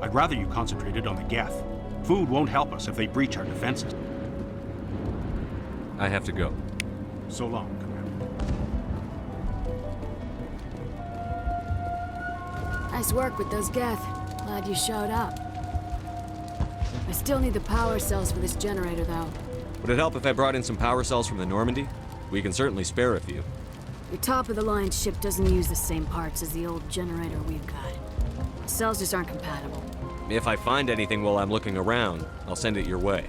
I'd rather you concentrated on the Geth. Food won't help us if they breach our defenses. I have to go. So long, Commander. Nice work with those Geth. Glad you showed up. I still need the power cells for this generator, though. Would it help if I brought in some power cells from the Normandy? We can certainly spare a few. Your top-of-the-line ship doesn't use the same parts as the old generator we've got. The cells just aren't compatible. If I find anything while I'm looking around, I'll send it your way.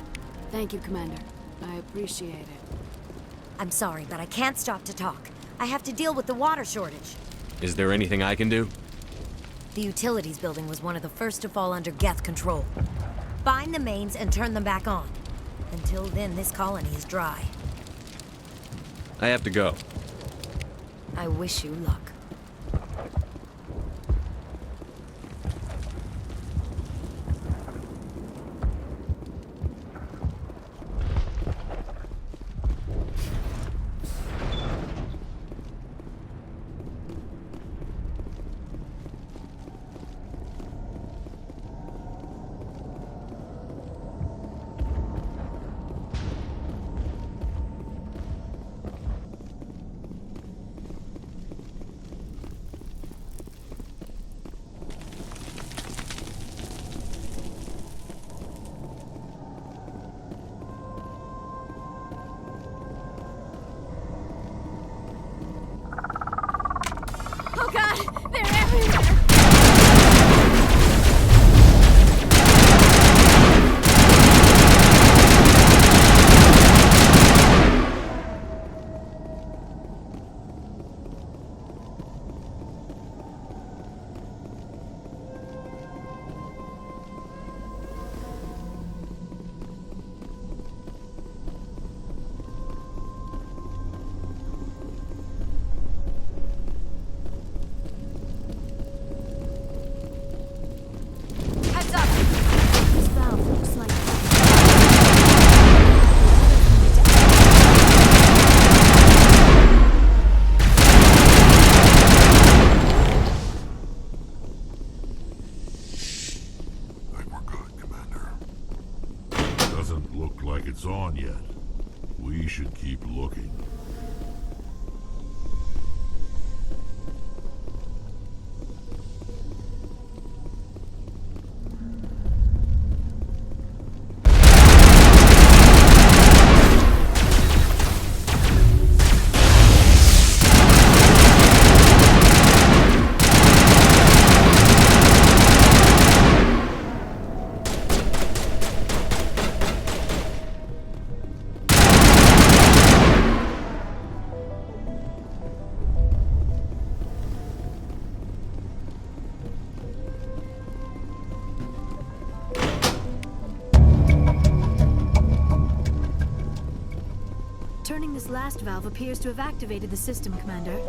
Thank you, Commander. I appreciate it. I'm sorry, but I can't stop to talk. I have to deal with the water shortage. Is there anything I can do? The utilities building was one of the first to fall under Geth control. Find the mains and turn them back on. Until then, this colony is dry. I have to go. I wish you luck. Oh god! They're everywhere! Doesn't look like it's on yet. We should keep looking. Turning this last valve appears to have activated the system, Commander.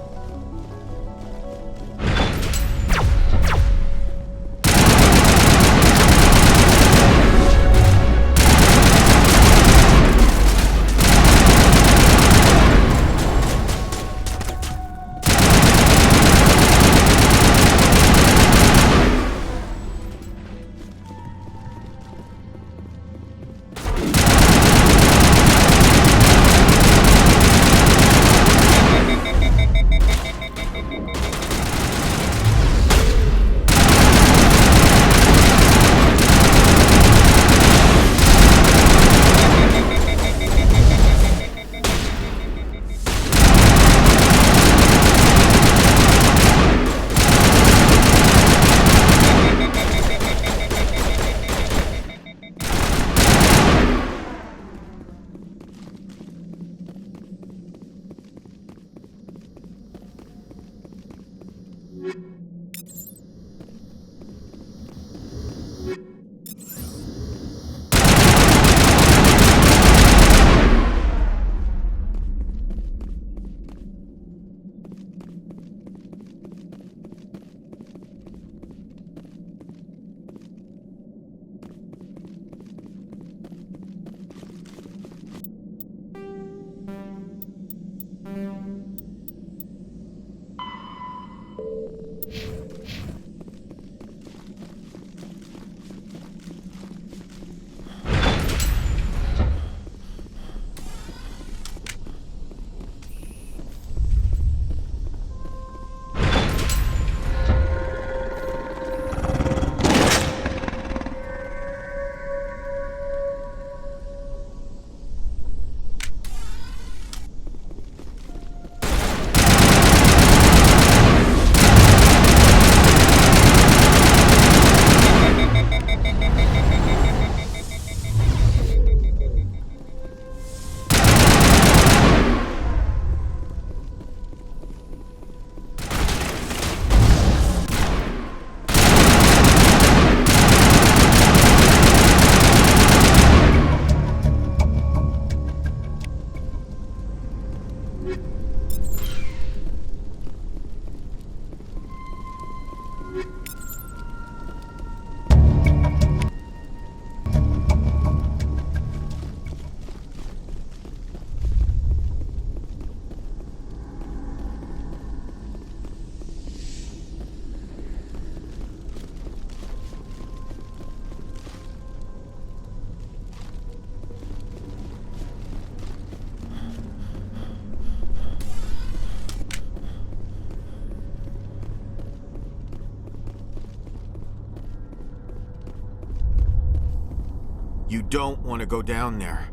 You don't want to go down there.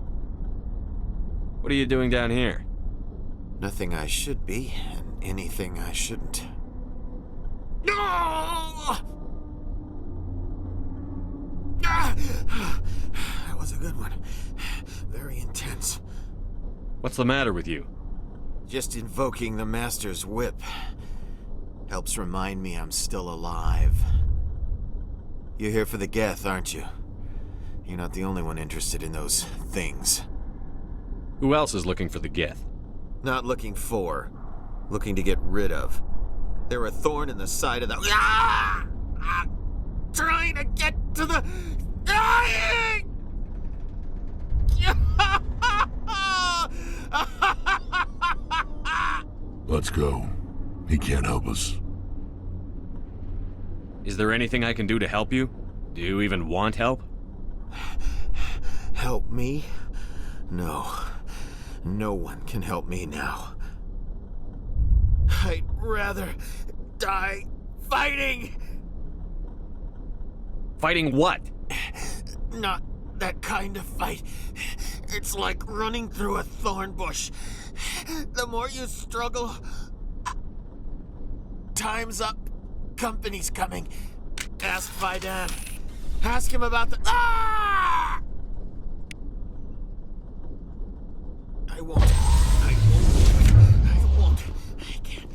What are you doing down here? Nothing I should be, and anything I shouldn't. No! That was a good one. Very intense. What's the matter with you? Just invoking the Master's whip helps remind me I'm still alive. You're here for the Geth, aren't you? You're not the only one interested in those things. Who else is looking for the Geth? Not looking for. Looking to get rid of. They're a thorn in the side of the... Ah! Ah! Trying to get to the... Dying! Let's go. He can't help us. Is there anything I can do to help you? Do you even want help? Help me? No. No one can help me now. I'd rather die fighting! Fighting what? Not that kind of fight. It's like running through a thorn bush. The more you struggle... Time's up. Company's coming. Ask Vidan. Ask him about the... Ah! I won't. I won't. I can't.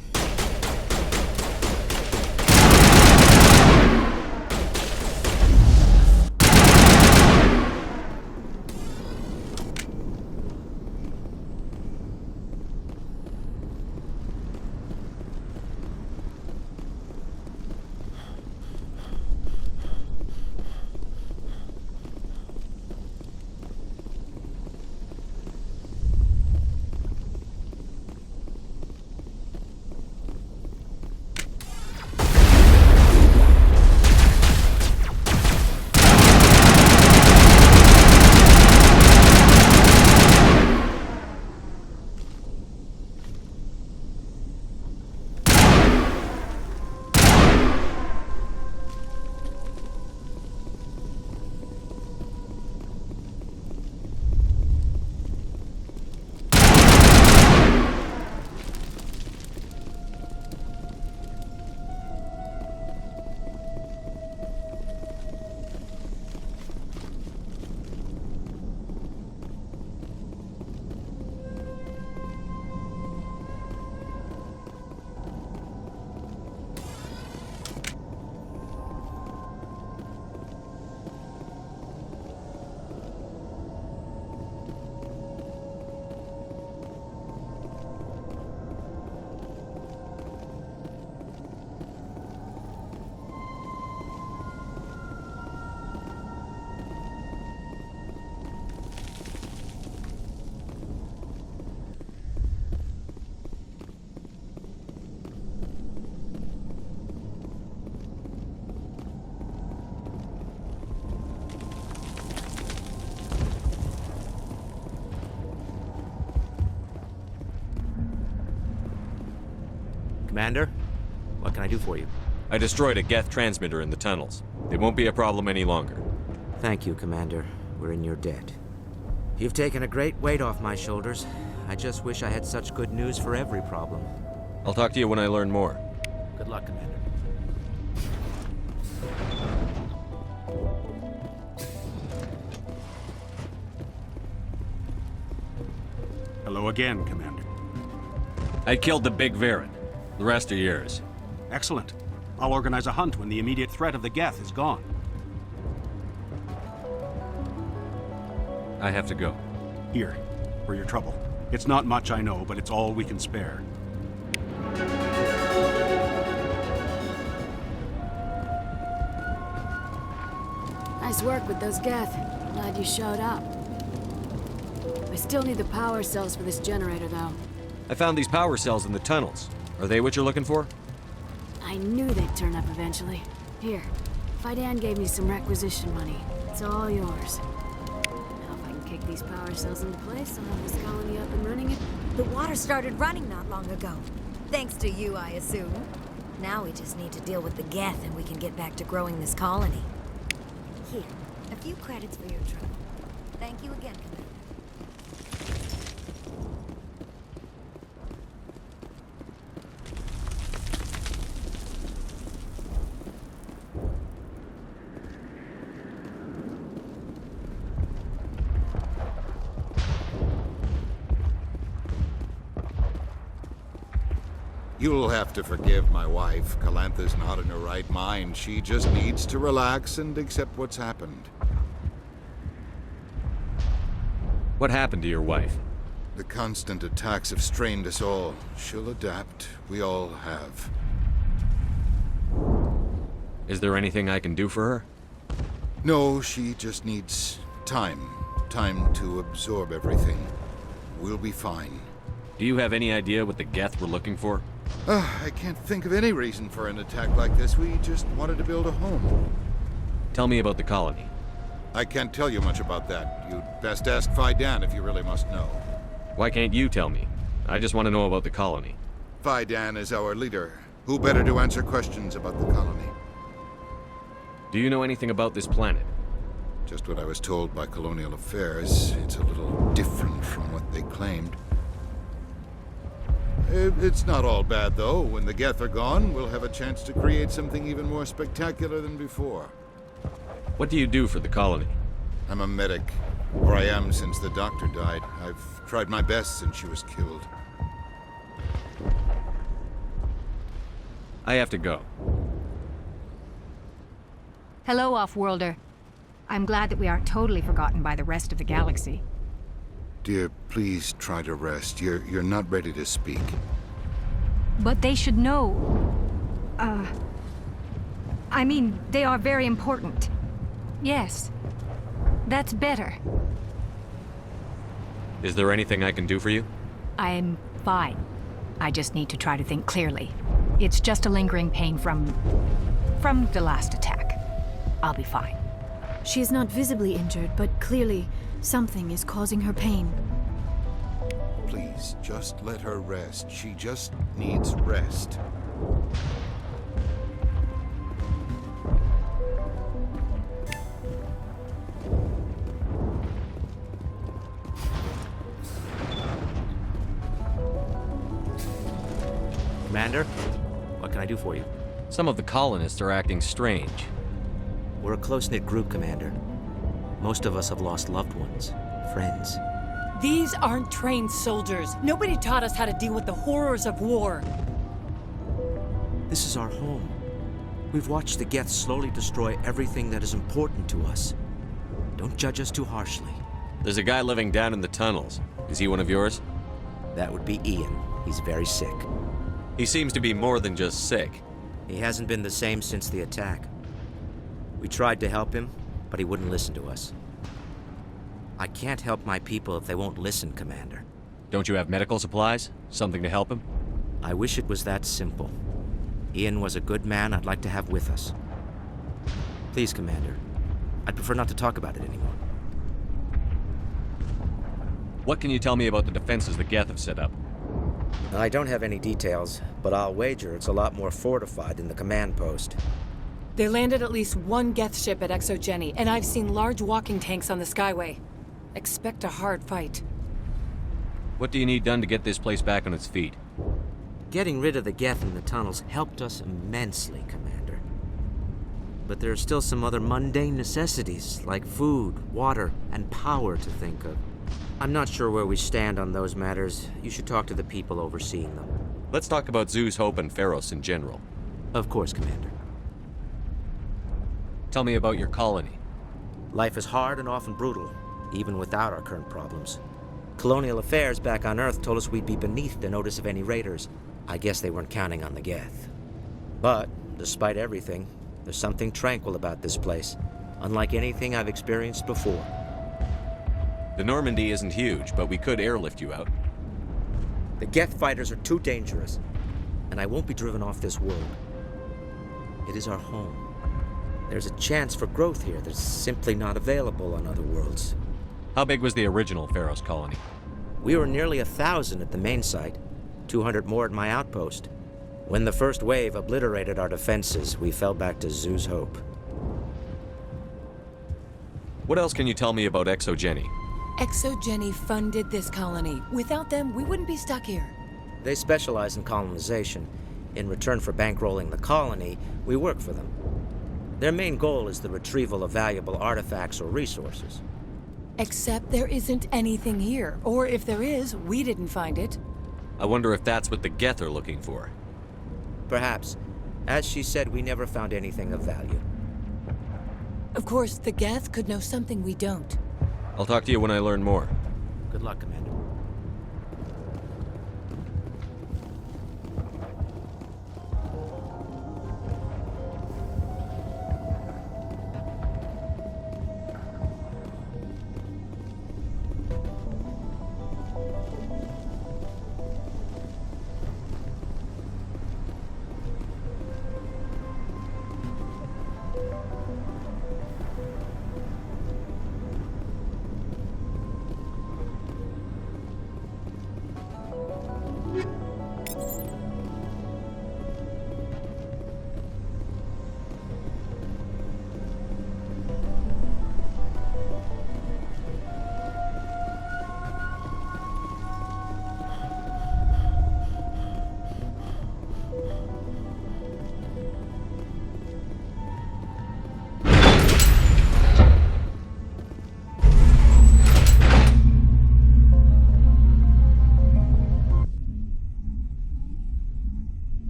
Commander, what can I do for you? I destroyed a Geth transmitter in the tunnels. It won't be a problem any longer. Thank you, Commander. We're in your debt. You've taken a great weight off my shoulders. I just wish I had such good news for every problem. I'll talk to you when I learn more. Good luck, Commander. Hello again, Commander. I killed the Big Varen. The rest are yours. Excellent. I'll organize a hunt when the immediate threat of the Geth is gone. I have to go. Here, for your trouble. It's not much, I know, but it's all we can spare. Nice work with those Geth. Glad you showed up. I still need the power cells for this generator, though. I found these power cells in the tunnels. Are they what you're looking for? I knew they'd turn up eventually. Here, Vidan gave me some requisition money. It's all yours. Now if I can kick these power cells into place, I'll have this colony up and running it. The water started running not long ago. Thanks to you, I assume. Now we just need to deal with the Geth and we can get back to growing this colony. Here, a few credits for your trouble. Thank you again, Commander. You'll have to forgive my wife. Calantha's not in her right mind. She just needs to relax and accept what's happened. What happened to your wife? The constant attacks have strained us all. She'll adapt. We all have. Is there anything I can do for her? No, she just needs time. Time to absorb everything. We'll be fine. Do you have any idea what the Geth were looking for? I can't think of any reason for an attack like this. We just wanted to build a home. Tell me about the colony. I can't tell you much about that. You'd best ask Faidan if you really must know. Why can't you tell me? I just want to know about the colony. Faidan is our leader. Who better to answer questions about the colony? Do you know anything about this planet? Just what I was told by Colonial Affairs. It's a little different from what they claimed. It's not all bad, though. When the Geth are gone, we'll have a chance to create something even more spectacular than before. What do you do for the colony? I'm a medic. Or I am since the doctor died. I've tried my best since she was killed. I have to go. Hello, Off-Worlder. I'm glad that we aren't totally forgotten by the rest of the galaxy. Dear, please try to rest. You're not ready to speak. But they should know. I mean, they are very important. Yes. That's better. Is there anything I can do for you? I'm fine. I just need to try to think clearly. It's just a lingering pain from the last attack. I'll be fine. She is not visibly injured, but clearly something is causing her pain. Please, just let her rest. She just needs rest. Commander, what can I do for you? Some of the colonists are acting strange. We're a close-knit group, Commander. Most of us have lost loved ones, friends. These aren't trained soldiers. Nobody taught us how to deal with the horrors of war. This is our home. We've watched the Geth slowly destroy everything that is important to us. Don't judge us too harshly. There's a guy living down in the tunnels. Is he one of yours? That would be Ian. He's very sick. He seems to be more than just sick. He hasn't been the same since the attack. We tried to help him, but he wouldn't listen to us. I can't help my people if they won't listen, Commander. Don't you have medical supplies? Something to help him? I wish it was that simple. Ian was a good man I'd like to have with us. Please, Commander. I'd prefer not to talk about it anymore. What can you tell me about the defenses the Geth have set up? I don't have any details, but I'll wager it's a lot more fortified than the command post. They landed at least one Geth ship at Exogeny, and I've seen large walking tanks on the Skyway. Expect a hard fight. What do you need done to get this place back on its feet? Getting rid of the Geth in the tunnels helped us immensely, Commander. But there are still some other mundane necessities, like food, water, and power to think of. I'm not sure where we stand on those matters. You should talk to the people overseeing them. Let's talk about Zhu's Hope and Pharos in general. Of course, Commander. Tell me about your colony. Life is hard and often brutal, even without our current problems. Colonial Affairs back on Earth told us we'd be beneath the notice of any raiders. I guess they weren't counting on the Geth. But, despite everything, there's something tranquil about this place, unlike anything I've experienced before. The Normandy isn't huge, but we could airlift you out. The Geth fighters are too dangerous, and I won't be driven off this world. It is our home. There's a chance for growth here that's simply not available on other worlds. How big was the original Pharos colony? We were nearly 1,000 at the main site, 200 more at my outpost. When the first wave obliterated our defenses, we fell back to Zhu's Hope. What else can you tell me about ExoGeni? ExoGeni funded this colony. Without them, we wouldn't be stuck here. They specialize in colonization. In return for bankrolling the colony, we work for them. Their main goal is the retrieval of valuable artifacts or resources. Except there isn't anything here. Or if there is, we didn't find it. I wonder if that's what the Geth are looking for. Perhaps. As she said, we never found anything of value. Of course, the Geth could know something we don't. I'll talk to you when I learn more. Good luck, Commander.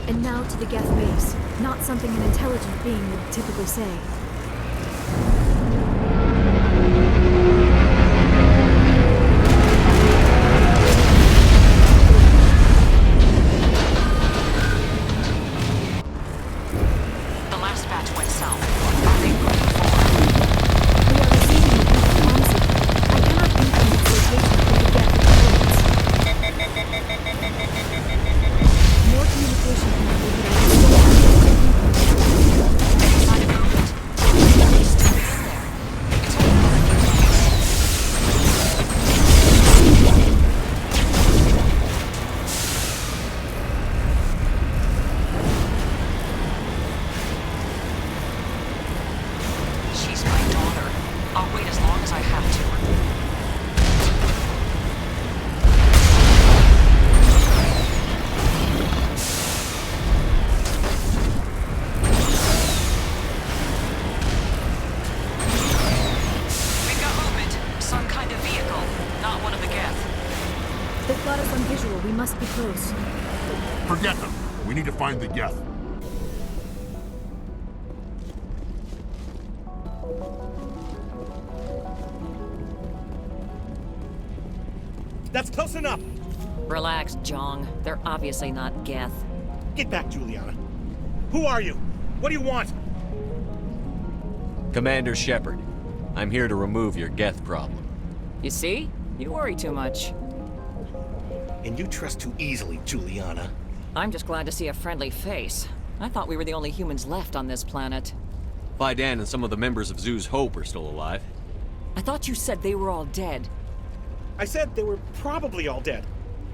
And now to the Geth base. Not something an intelligent being would typically say. The last batch went south. Are they moving forward? We are receiving the Geth comms signal. I cannot pinpoint its location with the Geth coordinates. More communication can be made. She's my daughter. I'll wait as long as I have to. We've got movement. Some kind of vehicle. Not one of the Geth. They've got us on visual. We must be close. Forget them. We need to find the Geth. That's close enough. Relax, Jong. They're obviously not Geth. Get back, Juliana. Who are you? What do you want? Commander Shepard, I'm here to remove your Geth problem. You see? You worry too much. And you trust too easily, Juliana. I'm just glad to see a friendly face. I thought we were the only humans left on this planet. Fidan and some of the members of Zoo's Hope are still alive. I thought you said they were all dead. I said they were probably all dead.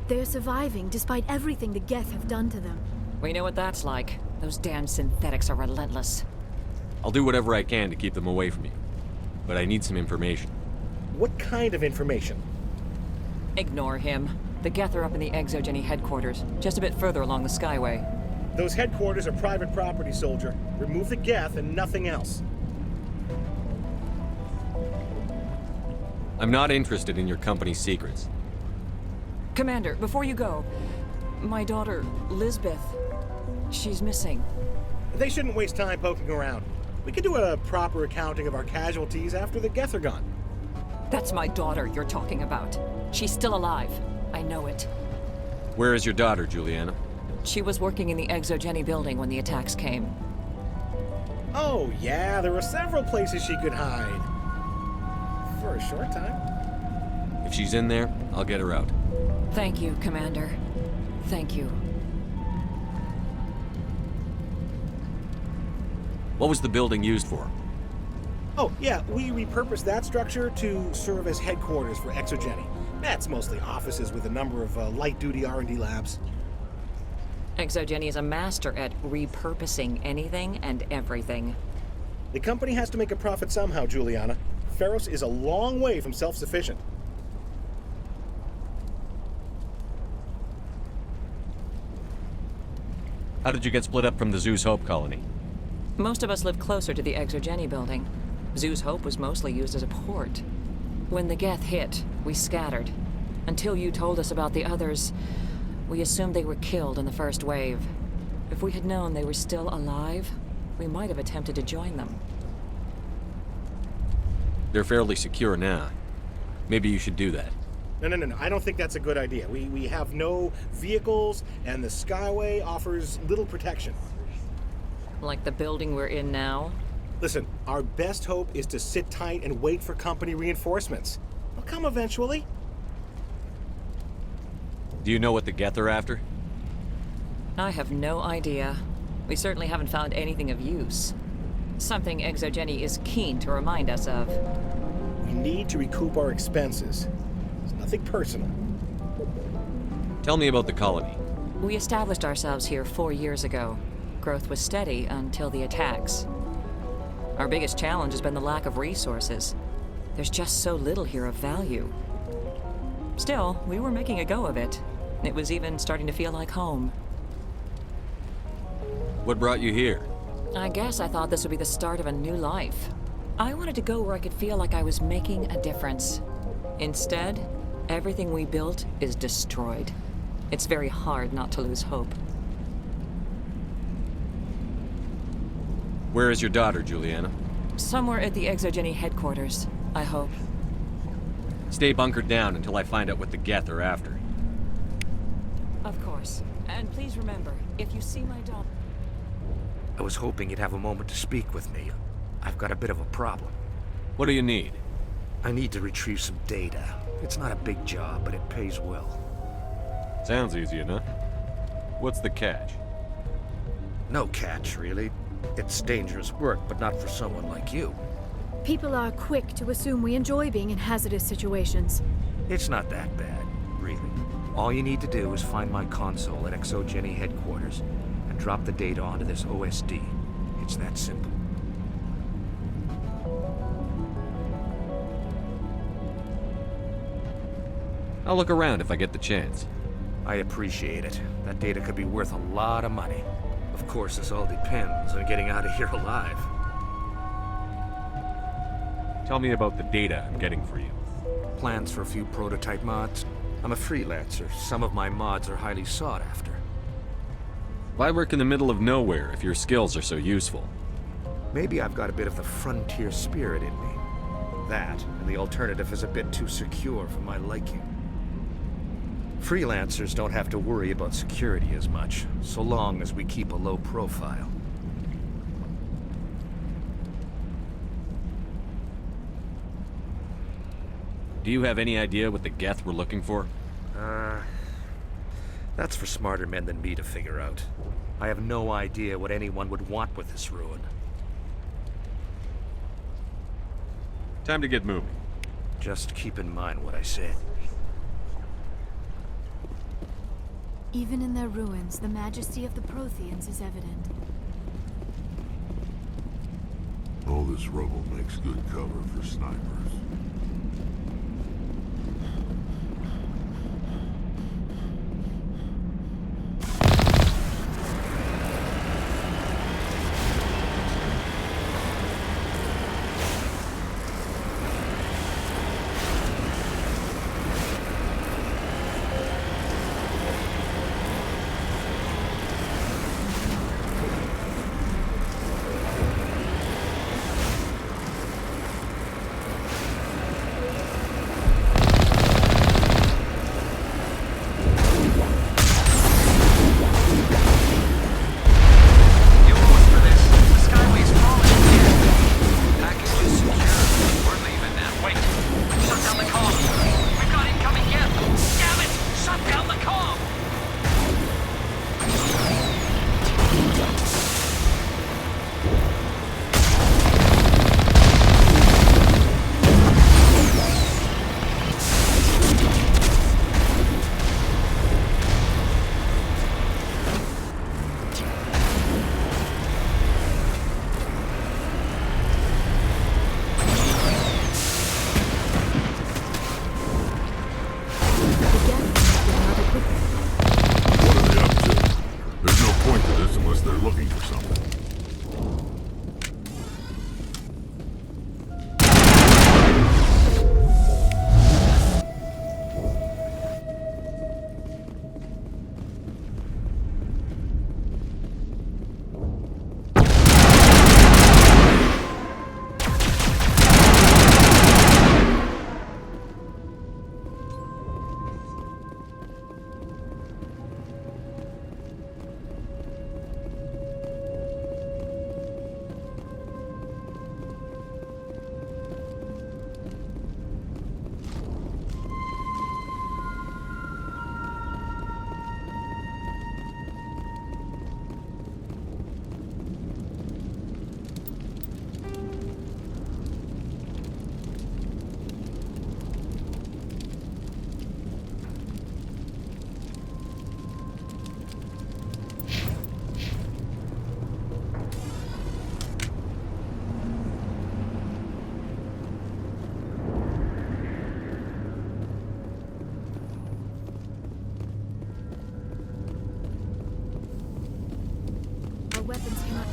They're surviving despite everything the Geth have done to them. We know what that's like. Those damn synthetics are relentless. I'll do whatever I can to keep them away from you. But I need some information. What kind of information? Ignore him. The Geth are up in the ExoGeni headquarters, just a bit further along the Skyway. Those headquarters are private property, soldier. Remove the Geth and nothing else. I'm not interested in your company's secrets. Commander, before you go, my daughter, Lisbeth, she's missing. They shouldn't waste time poking around. We can do a proper accounting of our casualties after the Geth are gone. That's my daughter you're talking about. She's still alive. I know it. Where is your daughter, Juliana? She was working in the ExoGeni building when the attacks came. Oh, yeah, there were several places she could hide. For a short time. If she's in there, I'll get her out. Thank you, Commander. Thank you. What was the building used for? Oh, yeah, we repurposed that structure to serve as headquarters for Exogeny. That's mostly offices with a number of light-duty R&D labs. Exogeny is a master at repurposing anything and everything. The company has to make a profit somehow, Juliana. Feros is a long way from self-sufficient. How did you get split up from the Zeus Hope colony? Most of us lived closer to the Exogeny building. Zeus Hope was mostly used as a port. When the Geth hit, we scattered. Until you told us about the others, we assumed they were killed in the first wave. If we had known they were still alive, we might have attempted to join them. They're fairly secure now. Maybe you should do that. No. I don't think that's a good idea. We have no vehicles, and the Skyway offers little protection. Like the building we're in now? Listen, our best hope is to sit tight and wait for company reinforcements. They'll come eventually. Do you know what the Geth are after? I have no idea. We certainly haven't found anything of use. Something Exogeny is keen to remind us of. We need to recoup our expenses. It's nothing personal. Tell me about the colony. We established ourselves here 4 years ago. Growth was steady until the attacks. Our biggest challenge has been the lack of resources. There's just so little here of value. Still, we were making a go of it. It was even starting to feel like home. What brought you here? I guess I thought this would be the start of a new life. I wanted to go where I could feel like I was making a difference. Instead, everything we built is destroyed. It's very hard not to lose hope. Where is your daughter, Juliana? Somewhere at the Exogeny headquarters, I hope. Stay bunkered down until I find out what the Geth are after. Of course. And please remember, if you see my daughter... I was hoping you'd have a moment to speak with me. I've got a bit of a problem. What do you need? I need to retrieve some data. It's not a big job, but it pays well. Sounds easy enough. What's the catch? No catch, really. It's dangerous work, but not for someone like you. People are quick to assume we enjoy being in hazardous situations. It's not that bad, really. All you need to do is find my console at Exogeny headquarters and drop the data onto this OSD. It's that simple. I'll look around if I get the chance. I appreciate it. That data could be worth a lot of money. Of course, this all depends on getting out of here alive. Tell me about the data I'm getting for you. Plans for a few prototype mods. I'm a freelancer. Some of my mods are highly sought after. Why work in the middle of nowhere if your skills are so useful? Maybe I've got a bit of the frontier spirit in me. That, and the alternative is a bit too secure for my liking. Freelancers don't have to worry about security as much, so long as we keep a low profile. Do you have any idea what the Geth were looking for? That's for smarter men than me to figure out. I have no idea what anyone would want with this ruin. Time to get moving. Just keep in mind what I said. Even in their ruins, the majesty of the Protheans is evident. All this rubble makes good cover for snipers.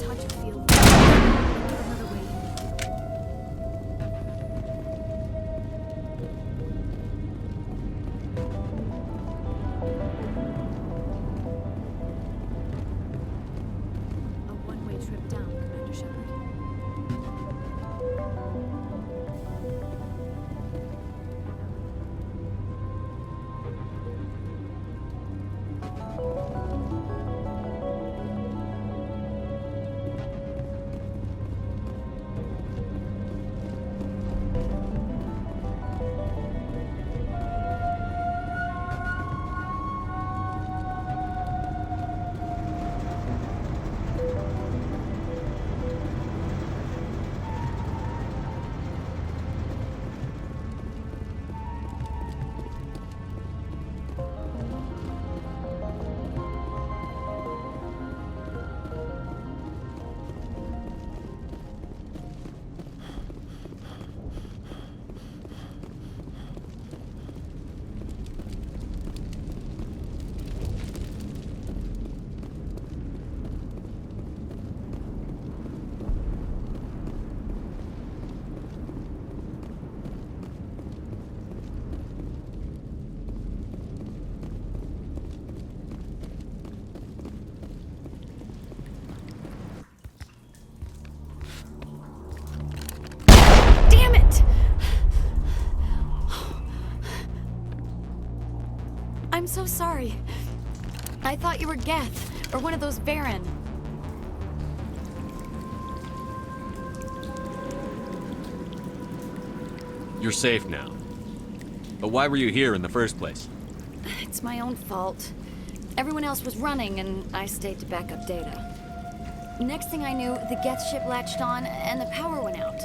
touch a field. Another way. A one-way trip down, Commander Shepard. I'm so sorry. I thought you were Geth, or one of those Varen. You're safe now. But why were you here in the first place? It's my own fault. Everyone else was running, and I stayed to back up data. Next thing I knew, the Geth ship latched on, and the power went out.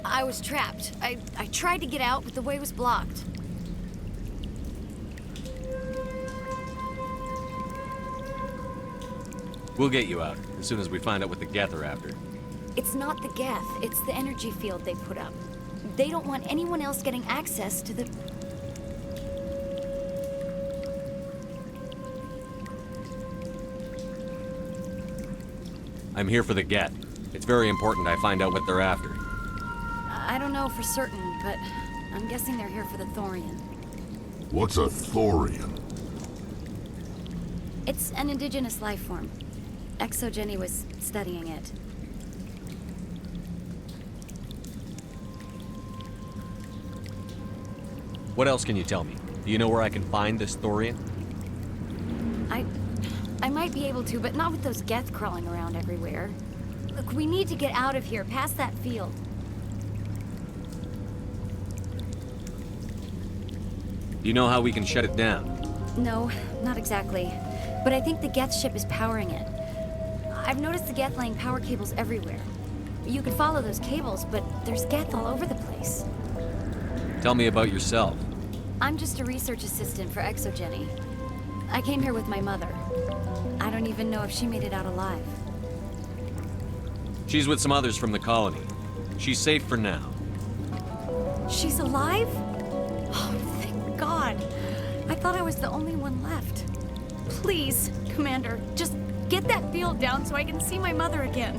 I was trapped. I tried to get out, but the way was blocked. We'll get you out, as soon as we find out what the Geth are after. It's not the Geth, it's the energy field they put up. They don't want anyone else getting access to the... I'm here for the Geth. It's very important I find out what they're after. I don't know for certain, but I'm guessing they're here for the Thorian. What's a Thorian? It's an indigenous life form. Exogeny was studying it. What else can you tell me? Do you know where I can find this Thorian? I might be able to, but not with those Geth crawling around everywhere. Look, we need to get out of here, past that field. Do you know how we can shut it down? No, not exactly. But I think the Geth ship is powering it. I've noticed the Geth laying power cables everywhere. You could follow those cables, but there's Geth all over the place. Tell me about yourself. I'm just a research assistant for Exogeny. I came here with my mother. I don't even know if she made it out alive. She's with some others from the colony. She's safe for now. She's alive? Oh, thank God. I thought I was the only one left. Please, Commander, just get that field down so I can see my mother again.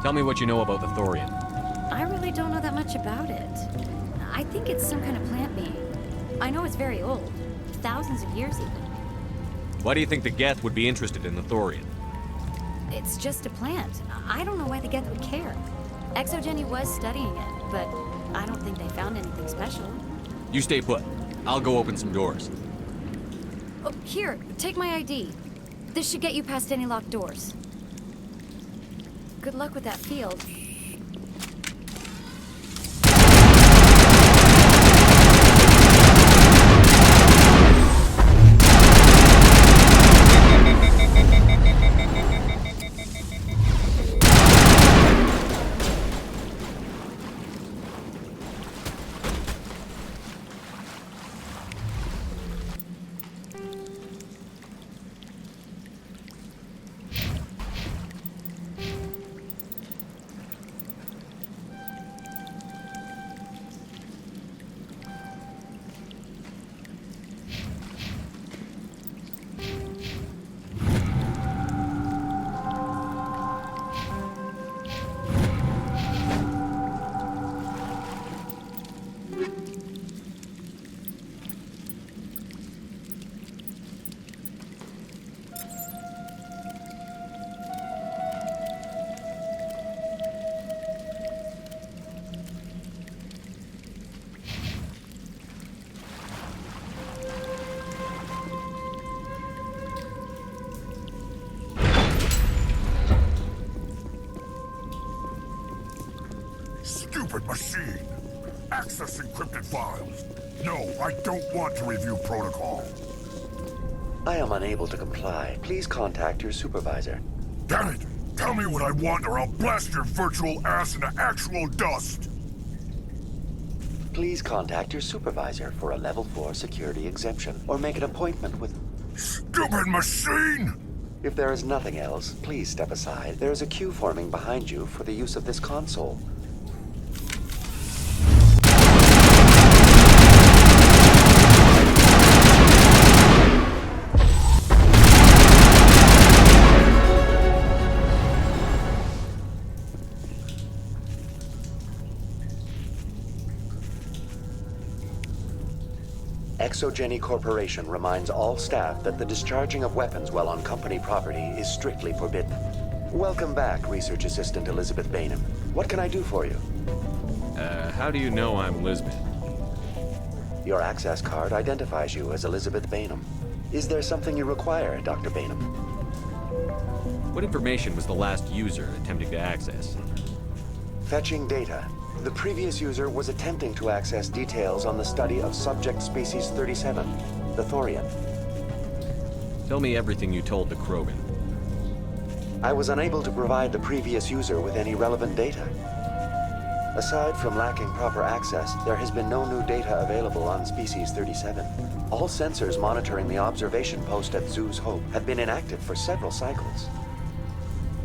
Tell me what you know about the Thorian. I really don't know that much about it. I think it's some kind of plant being. I know it's very old. Thousands of years even. Why do you think the Geth would be interested in the Thorian? It's just a plant. I don't know why the Geth would care. Exogeny was studying it, but I don't think they found anything special. You stay put. I'll go open some doors. Oh, here, take my ID. This should get you past any locked doors. Good luck with that field. Machine! Access encrypted files! No, I don't want to review protocol. I am unable to comply. Please contact your supervisor. Damn it! Tell me what I want or I'll blast your virtual ass into actual dust! Please contact your supervisor for a Level 4 security exemption, or make an appointment with... Stupid machine! If there is nothing else, please step aside. There is a queue forming behind you for the use of this console. Exogeny Corporation reminds all staff that the discharging of weapons while on company property is strictly forbidden. Welcome back, Research Assistant Elizabeth Bainham. What can I do for you? How do you know I'm Lisbeth? Your access card identifies you as Elizabeth Bainham. Is there something you require, Dr. Bainham? What information was the last user attempting to access? Fetching data. The previous user was attempting to access details on the study of subject species 37, the Thorian. Tell me everything you told the Krogan. I was unable to provide the previous user with any relevant data. Aside from lacking proper access, there has been no new data available on Species 37. All sensors monitoring the observation post at Zoo's Hope have been inactive for several cycles.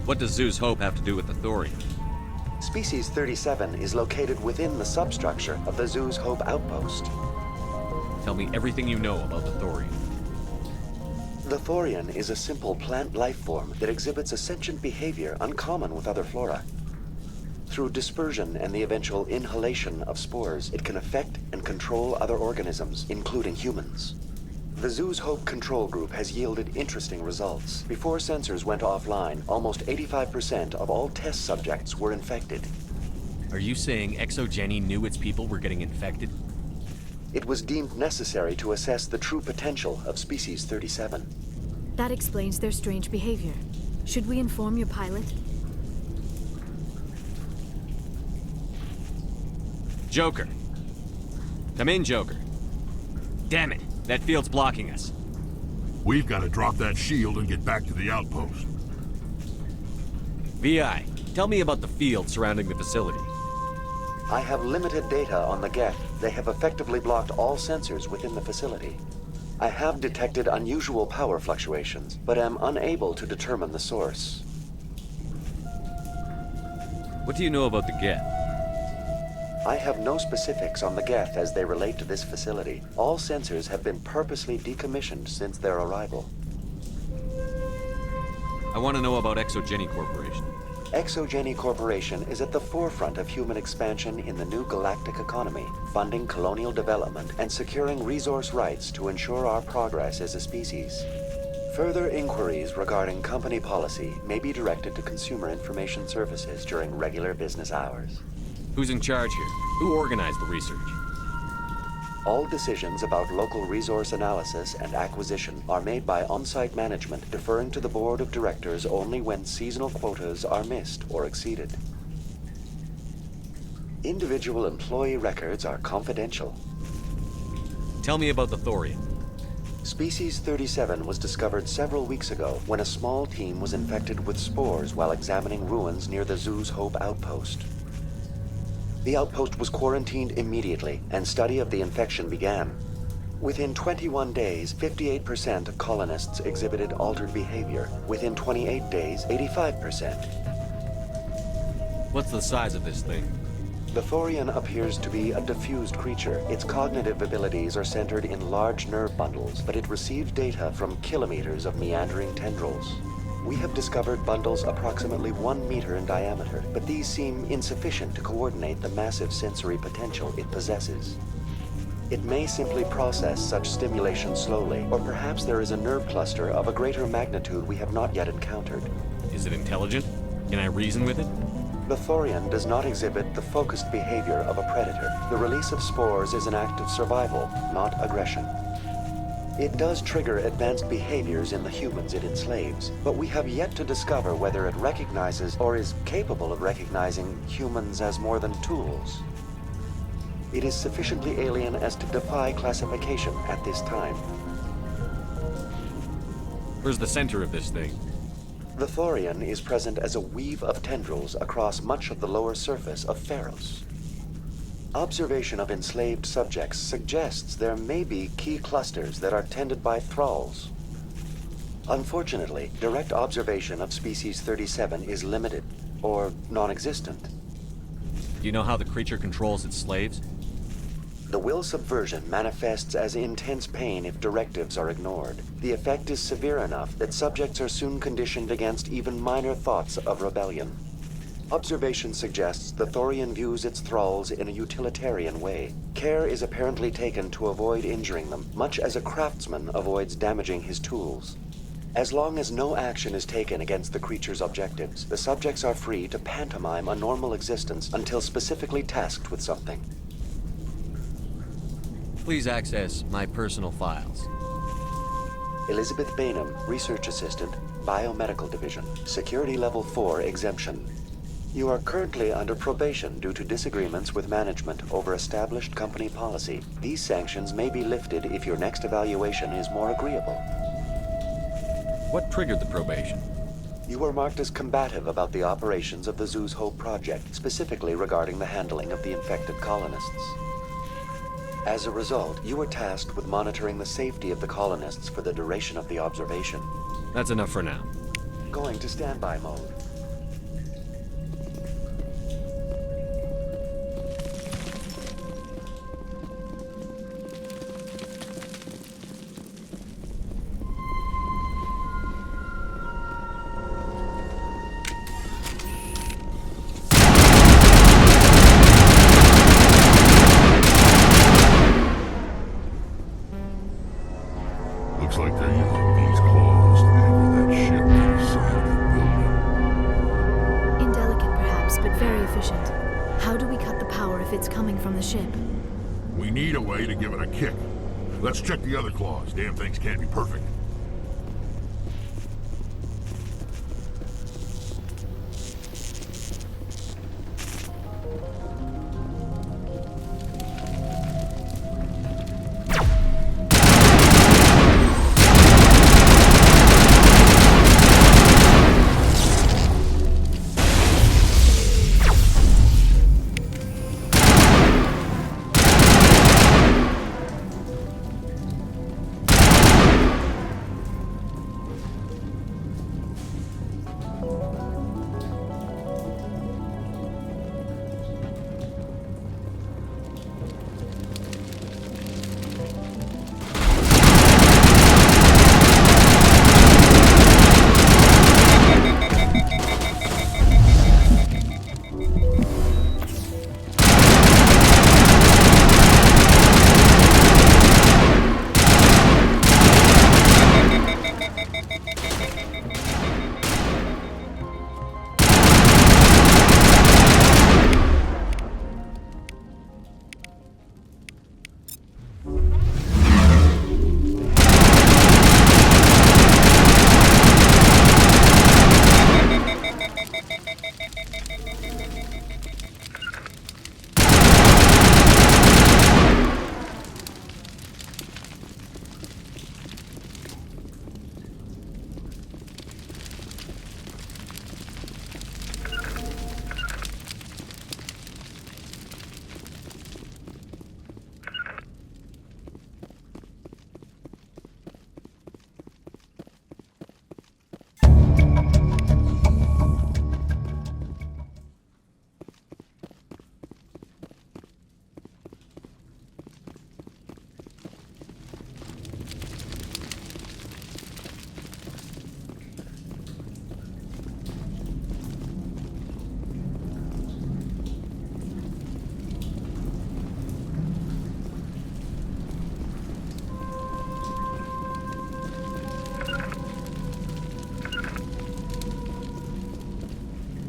What does Zoo's Hope have to do with the Thorian? Species 37 is located within the substructure of the Zoo's Hope outpost. Tell me everything you know about the Thorian. The Thorian is a simple plant life form that exhibits a sentient behavior uncommon with other flora. Through dispersion and the eventual inhalation of spores, it can affect and control other organisms, including humans. The Zoo's Hope control group has yielded interesting results. Before sensors went offline, almost 85% of all test subjects were infected. Are you saying Exogeny knew its people were getting infected? It was deemed necessary to assess the true potential of Species 37. That explains their strange behavior. Should we inform your pilot? Joker. Come in, Joker. Damn it, that field's blocking us. We've got to drop that shield and get back to the outpost. VI, tell me about the field surrounding the facility. I have limited data on the Geth. They have effectively blocked all sensors within the facility. I have detected unusual power fluctuations, but am unable to determine the source. What do you know about the Geth? I have no specifics on the Geth as they relate to this facility. All sensors have been purposely decommissioned since their arrival. I want to know about Exogeny Corporation. Exogeny Corporation is at the forefront of human expansion in the new galactic economy, funding colonial development and securing resource rights to ensure our progress as a species. Further inquiries regarding company policy may be directed to Consumer Information Services during regular business hours. Who's in charge here? Who organized the research? All decisions about local resource analysis and acquisition are made by on-site management, deferring to the board of directors only when seasonal quotas are missed or exceeded. Individual employee records are confidential. Tell me about the Thorian. Species 37 was discovered several weeks ago when a small team was infected with spores while examining ruins near the Zoo's Hope outpost. The outpost was quarantined immediately, and study of the infection began. Within 21 days, 58% of colonists exhibited altered behavior. Within 28 days, 85%. What's the size of this thing? The Thorian appears to be a diffused creature. Its cognitive abilities are centered in large nerve bundles, but it receives data from kilometers of meandering tendrils. We have discovered bundles approximately 1 meter in diameter, but these seem insufficient to coordinate the massive sensory potential it possesses. It may simply process such stimulation slowly, or perhaps there is a nerve cluster of a greater magnitude we have not yet encountered. Is it intelligent? Can I reason with it? The Thorian does not exhibit the focused behavior of a predator. The release of spores is an act of survival, not aggression. It does trigger advanced behaviors in the humans it enslaves, but we have yet to discover whether it recognizes or is capable of recognizing humans as more than tools. It is sufficiently alien as to defy classification at this time. Where's the center of this thing? The Thorian is present as a weave of tendrils across much of the lower surface of Pharos. Observation of enslaved subjects suggests there may be key clusters that are tended by thralls. Unfortunately, direct observation of species 37 is limited, or non-existent. Do you know how the creature controls its slaves? The will subversion manifests as intense pain if directives are ignored. The effect is severe enough that subjects are soon conditioned against even minor thoughts of rebellion. Observation suggests the Thorian views its thralls in a utilitarian way. Care is apparently taken to avoid injuring them, much as a craftsman avoids damaging his tools. As long as no action is taken against the creature's objectives, the subjects are free to pantomime a normal existence until specifically tasked with something. Please access my personal files. Elizabeth Bainham, Research Assistant, Biomedical Division, Security Level 4 exemption. You are currently under probation due to disagreements with management over established company policy. These sanctions may be lifted if your next evaluation is more agreeable. What triggered the probation? You were marked as combative about the operations of the Zeus Hope project, specifically regarding the handling of the infected colonists. As a result, you were tasked with monitoring the safety of the colonists for the duration of the observation. That's enough for now. Going to standby mode. Looks like they're using these claws to anchor that ship to the side of the building. Indelicate perhaps, but very efficient. How do we cut the power if it's coming from the ship? We need a way to give it a kick. Let's check the other claws. Damn things can't be perfect.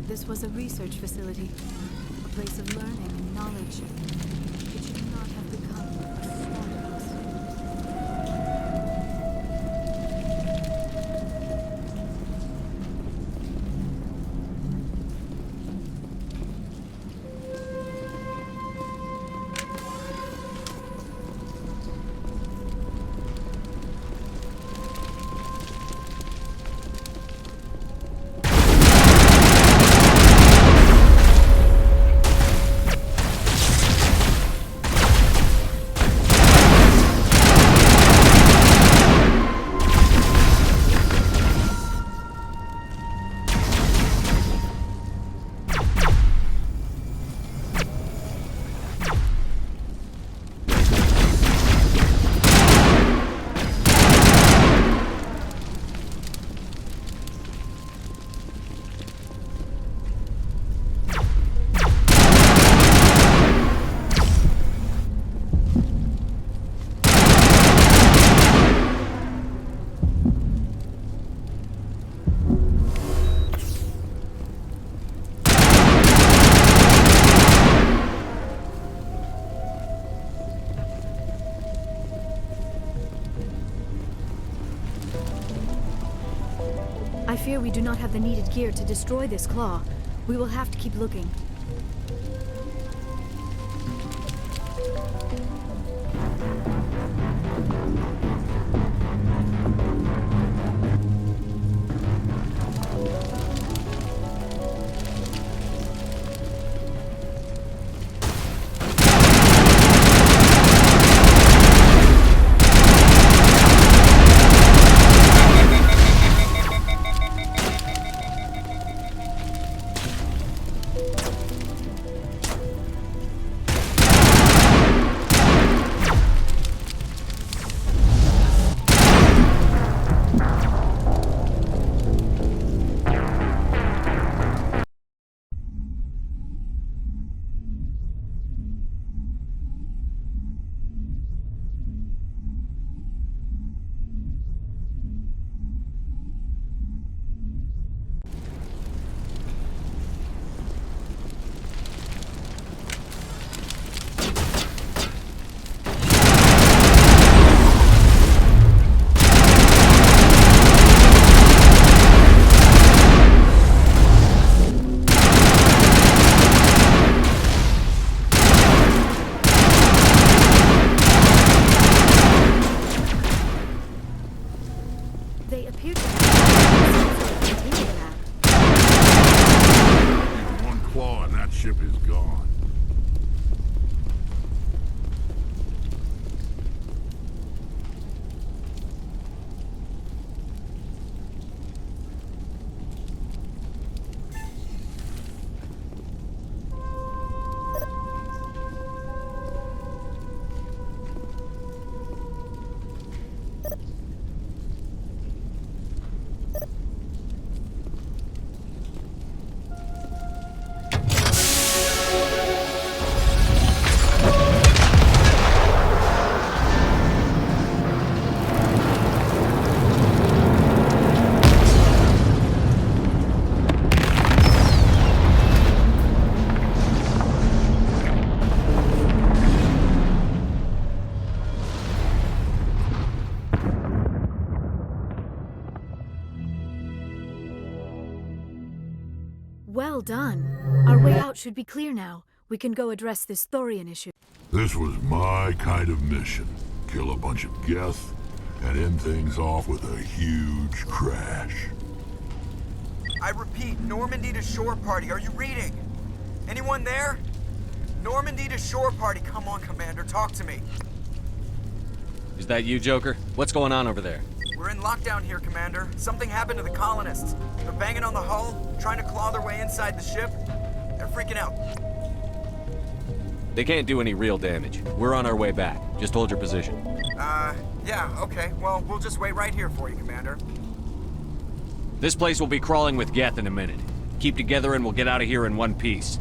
This was a research facility, a place of learning and knowledge. It should not have become a slaughterhouse. fear we do not have the needed gear to destroy this claw. We will have to keep looking. Well done. Our way out should be clear now. We can go address this Thorian issue. This was my kind of mission. Kill a bunch of Geth and end things off with a huge crash. I repeat, Normandy to shore party. Are you reading? Anyone there? Normandy to shore party. Come on, Commander. Talk to me. Is that you, Joker? What's going on over there? We're in lockdown here, Commander. Something happened to the colonists. They're banging on the hull, trying to claw their way inside the ship. They're freaking out. They can't do any real damage. We're on our way back. Just hold your position. Yeah, okay. Well, we'll just wait right here for you, Commander. This place will be crawling with Geth in a minute. Keep together and we'll get out of here in one piece.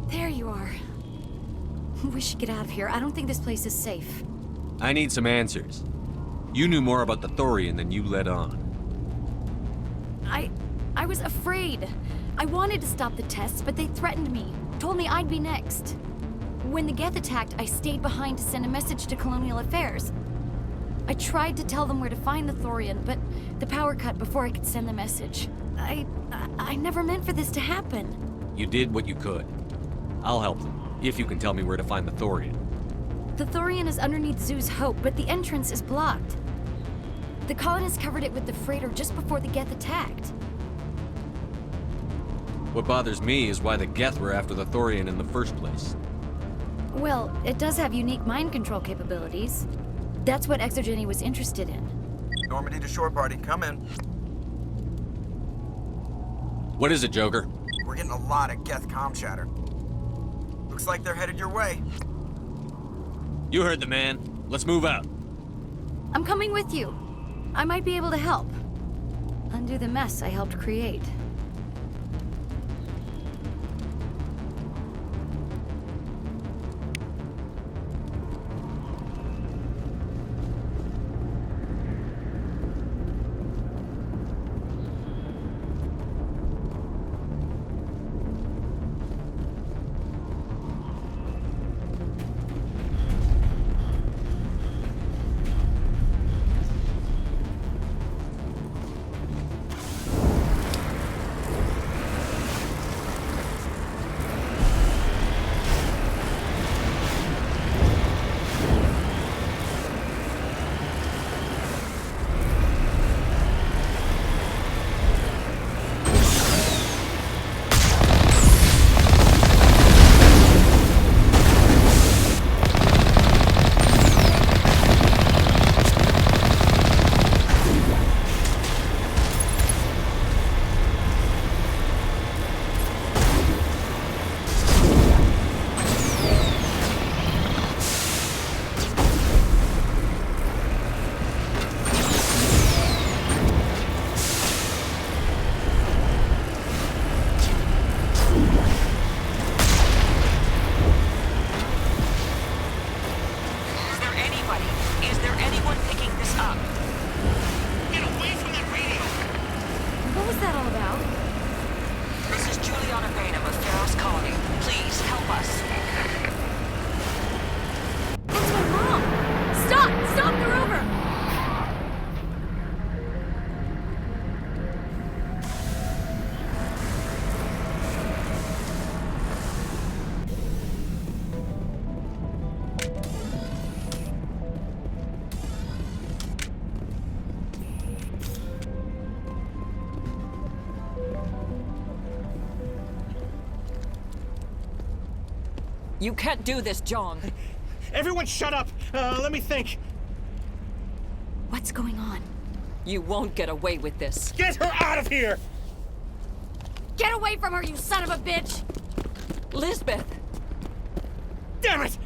There you are. We should get out of here. I don't think this place is safe. I need some answers. You knew more about the Thorian than you let on. I was afraid. I wanted to stop the tests, but they threatened me. Told me I'd be next. When the Geth attacked, I stayed behind to send a message to Colonial Affairs. I tried to tell them where to find the Thorian, but the power cut before I could send the message. I never meant for this to happen. You did what you could. I'll help them, if you can tell me where to find the Thorian. The Thorian is underneath Zoo's Hope, but the entrance is blocked. The colonists covered it with the freighter just before the Geth attacked. What bothers me is why the Geth were after the Thorian in the first place. Well, it does have unique mind control capabilities. That's what Exogeny was interested in. Normandy to shore party, come in. What is it, Joker? We're getting a lot of Geth comm chatter. Looks like they're headed your way. You heard the man. Let's move out. I'm coming with you. I might be able to help. Undo the mess I helped create. You can't do this, John. Everyone shut up! Let me think. What's going on? You won't get away with this. Get her out of here! Get away from her, you son of a bitch! Lisbeth! Damn it!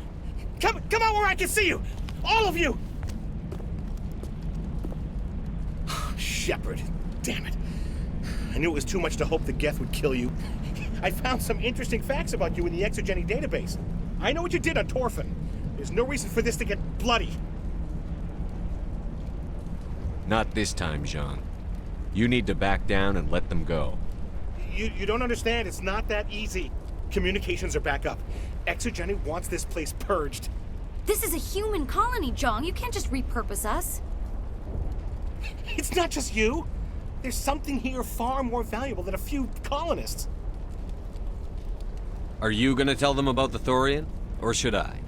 Come out where I can see you! All of you! Shepard, damn it. I knew it was too much to hope the Geth would kill you. I found some interesting facts about you in the Exogeny database. I know what you did on Torfin. There's no reason for this to get bloody. Not this time, Jean. You need to back down and let them go. You don't understand. It's not that easy. Communications are back up. Exogeny wants this place purged. This is a human colony, John. You can't just repurpose us. It's not just you. There's something here far more valuable than a few colonists. Are you gonna tell them about the Thorian? Or should I?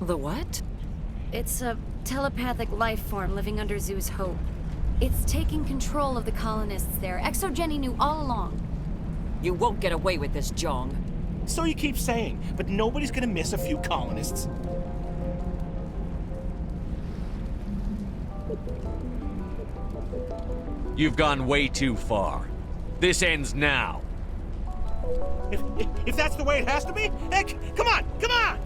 The what? It's a telepathic life form living under Zoo's Hope. It's taking control of the colonists there. Exogeny knew all along. You won't get away with this, Jong. So you keep saying, but nobody's gonna miss a few colonists. You've gone way too far. This ends now. If that's the way it has to be, heck, come on, come on!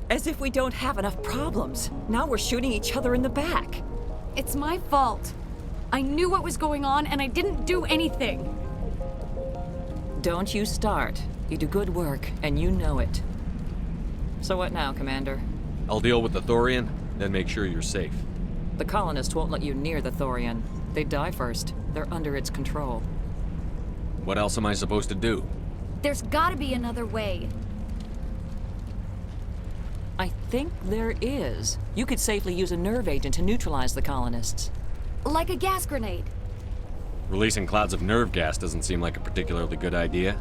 As if we don't have enough problems. Now we're shooting each other in the back. It's my fault. I knew what was going on, and I didn't do anything. Don't you start. You do good work, and you know it. So what now, Commander? I'll deal with the Thorian, then make sure you're safe. The colonists won't let you near the Thorian. They'd die first. They're under its control. What else am I supposed to do? There's gotta be another way. I think there is. You could safely use a nerve agent to neutralize the colonists. Like a gas grenade. Releasing clouds of nerve gas doesn't seem like a particularly good idea.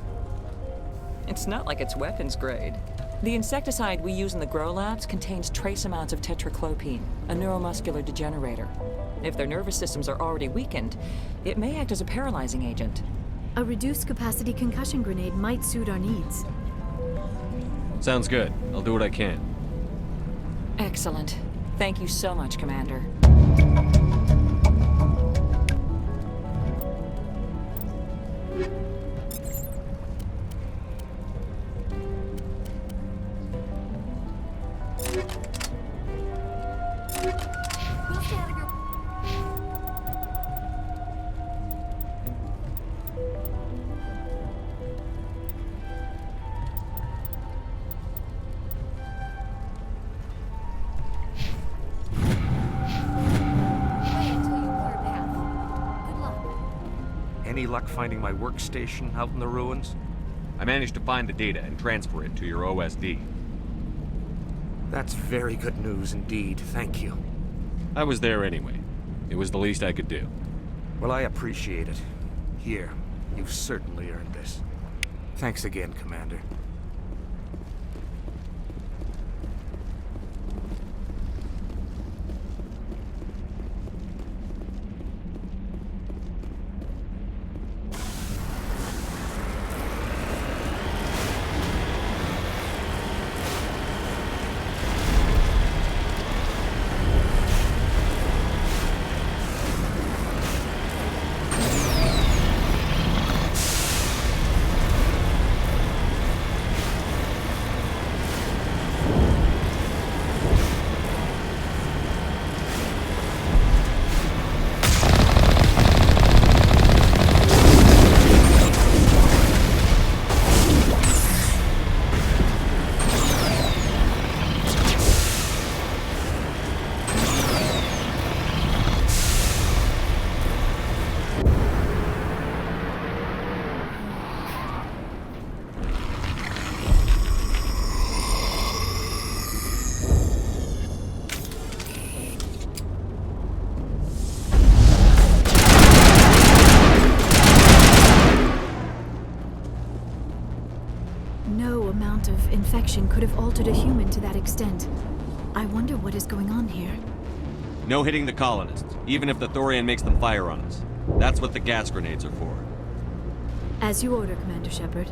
It's not like it's weapons grade. The insecticide we use in the grow labs contains trace amounts of tetraclopine, a neuromuscular degenerator. If their nervous systems are already weakened, it may act as a paralyzing agent. A reduced capacity concussion grenade might suit our needs. Sounds good. I'll do what I can. Excellent. Thank you so much, Commander. Any luck finding my workstation out in the ruins? I managed to find the data and transfer it to your OSD. That's very good news indeed, thank you. I was there anyway. It was the least I could do. Well, I appreciate it. Here, you've certainly earned this. Thanks again, Commander. Infection could have altered a human to that extent. I wonder what is going on here. No hitting the colonists, even if the Thorian makes them fire on us. That's what the gas grenades are for. As you order, Commander Shepard.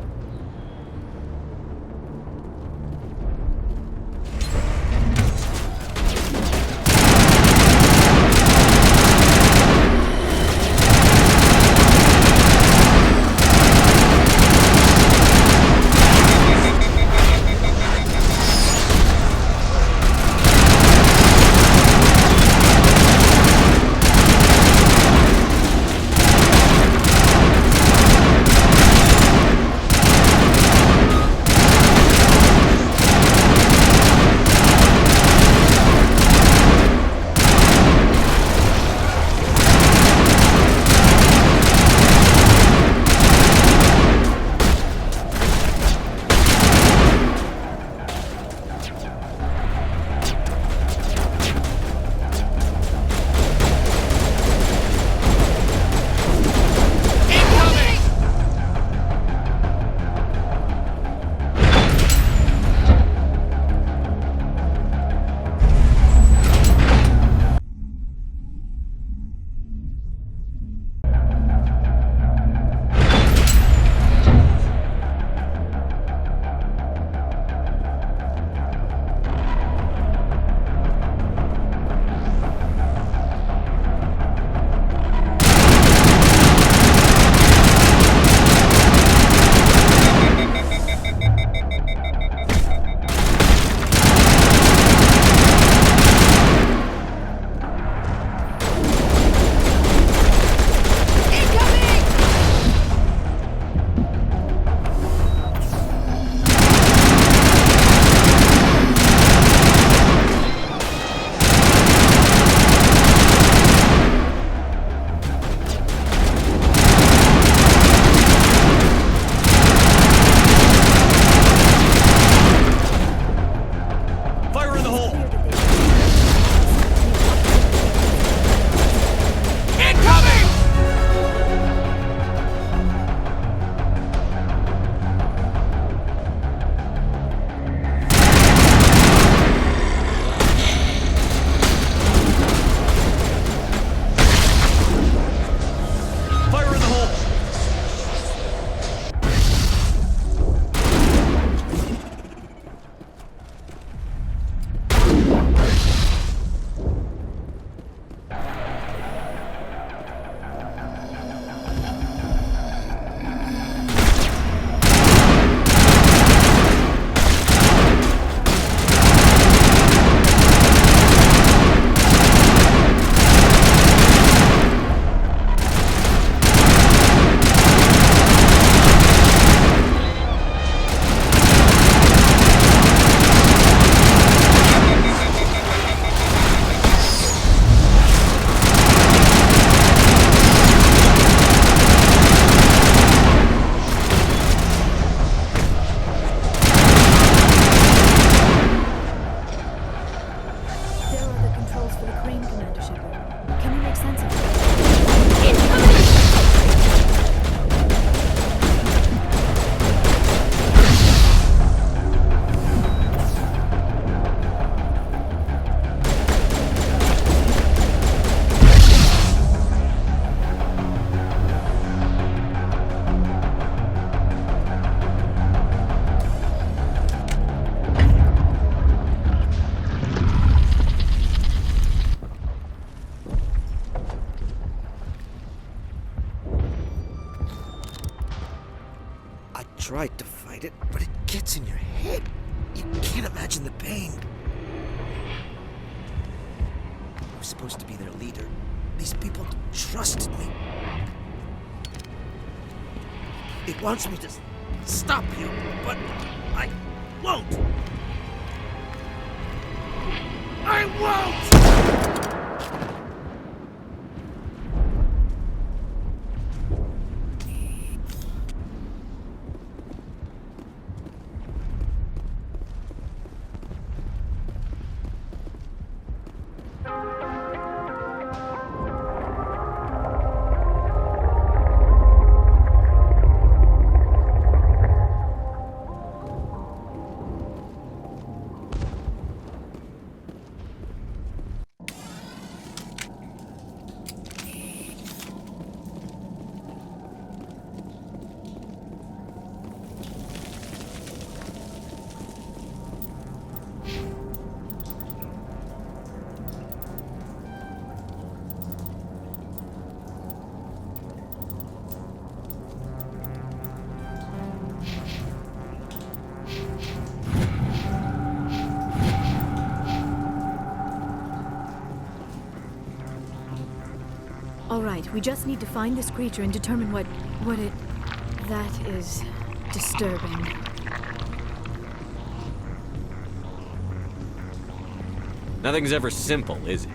sense of it. I tried to fight it, but it gets in your head. You can't imagine the pain. I was supposed to be their leader. These people trusted me. It wants me to stop you, but I won't. I won't! All right, we just need to find this creature and determine what it... That is disturbing. Nothing's ever simple, is it?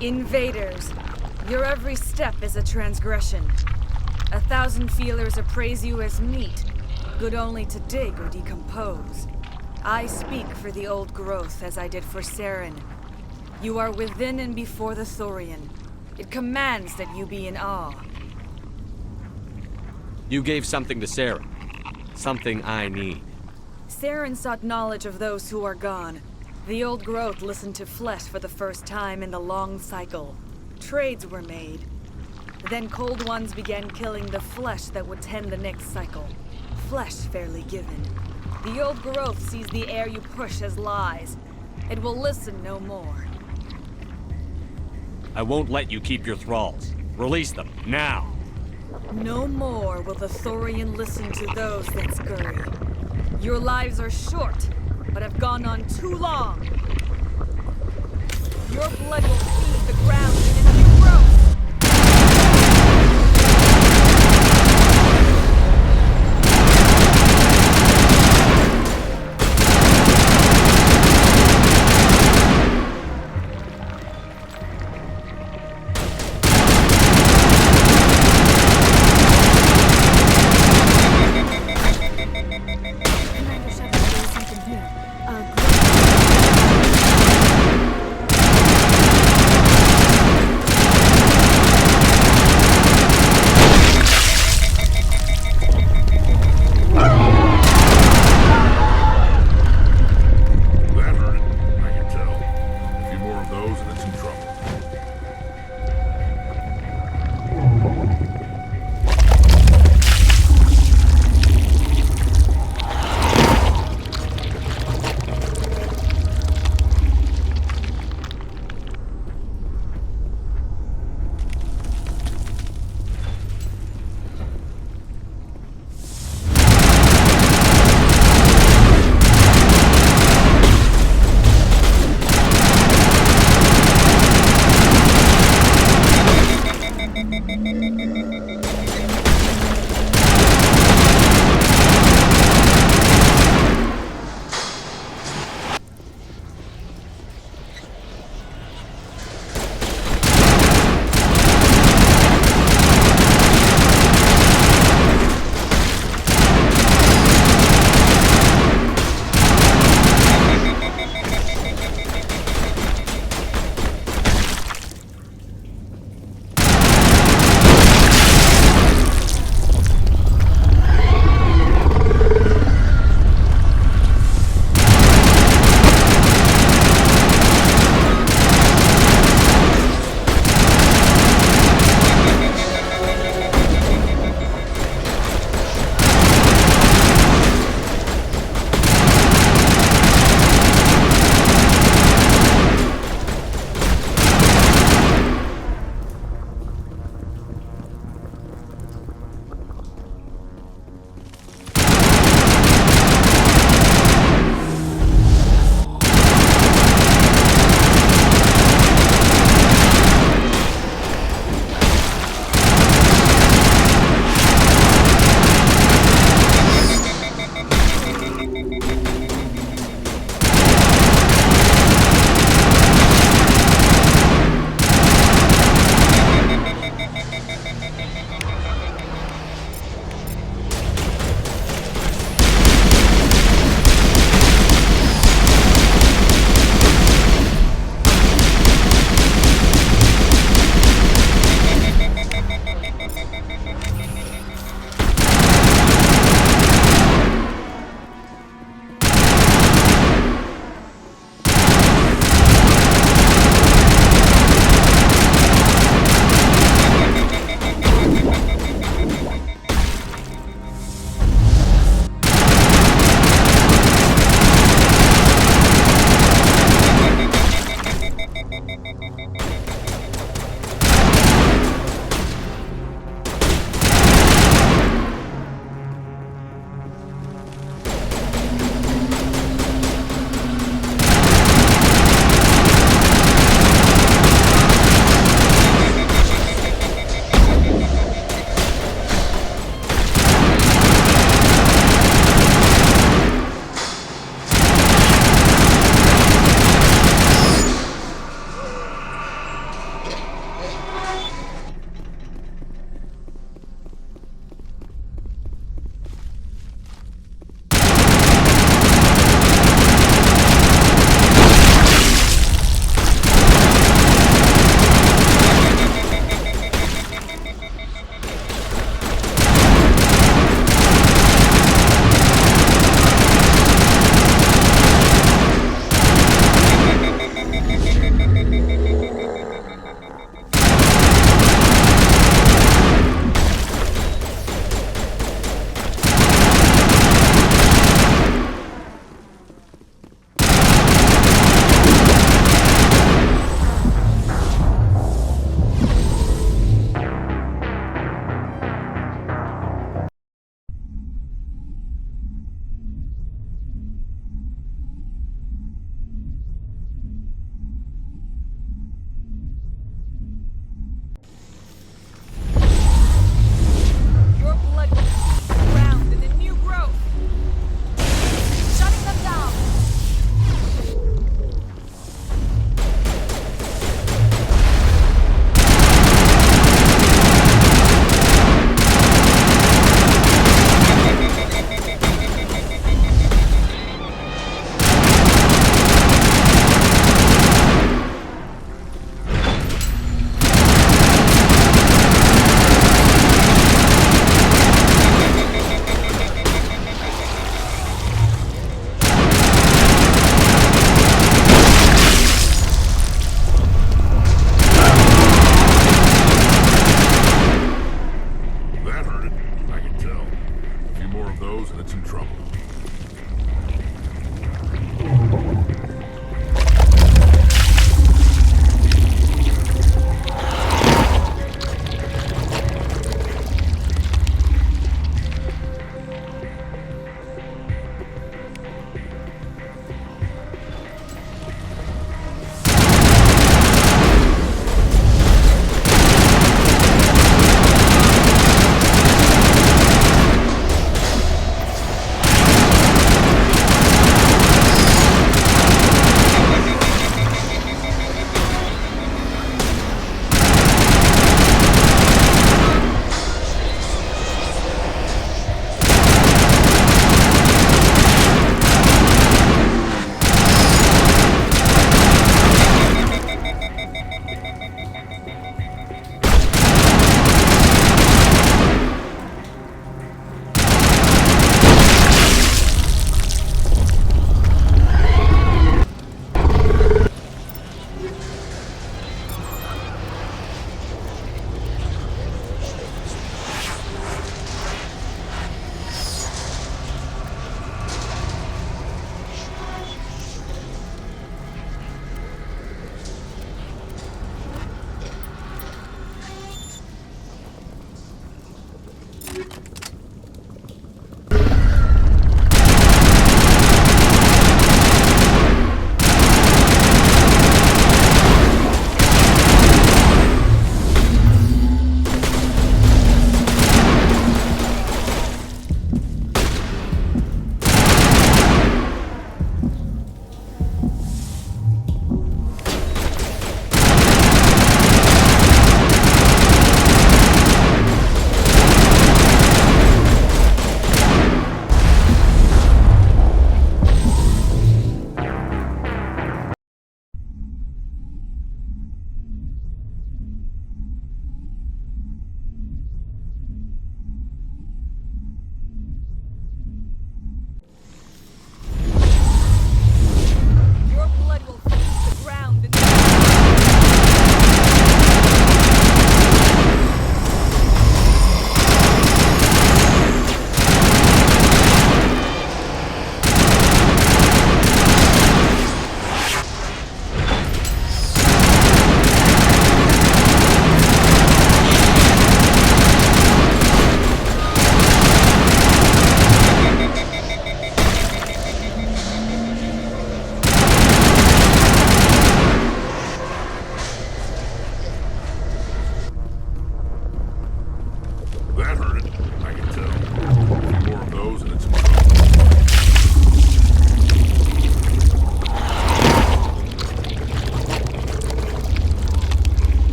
Invaders, your every step is a transgression. 1,000 feelers appraise you as meat, good only to dig or decompose. I speak for the old growth as I did for Saren. You are within and before the Thorian. It commands that you be in awe. You gave something to Saren. Something I need. Saren sought knowledge of those who are gone. The old growth listened to flesh for the first time in the long cycle. Trades were made. Then cold ones began killing the flesh that would tend the next cycle. Flesh fairly given. The old growth sees the air you push as lies. It will listen no more. I won't let you keep your thralls. Release them, now! No more will the Thorian listen to those that scurry. Your lives are short, but have gone on too long. Your blood will feed the ground in a new growth.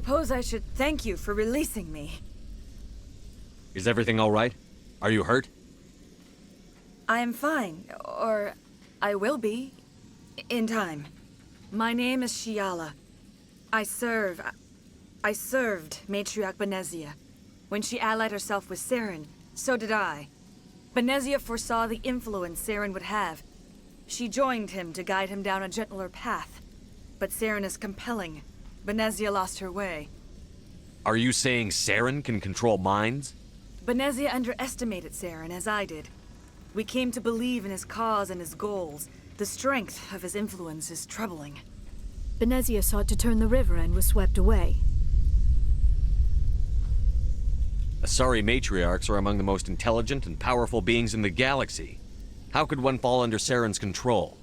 suppose I should thank you for releasing me. Is everything all right? Are you hurt? I am fine, or I will be, in time. My name is Shiala. I served Matriarch Benezia. When she allied herself with Saren, so did I. Benezia foresaw the influence Saren would have. She joined him to guide him down a gentler path. But Saren is compelling. Benezia lost her way. Are you saying Saren can control minds? Benezia underestimated Saren, as I did. We came to believe in his cause and his goals. The strength of his influence is troubling. Benezia sought to turn the river and was swept away. Asari matriarchs are among the most intelligent and powerful beings in the galaxy. How could one fall under Saren's control?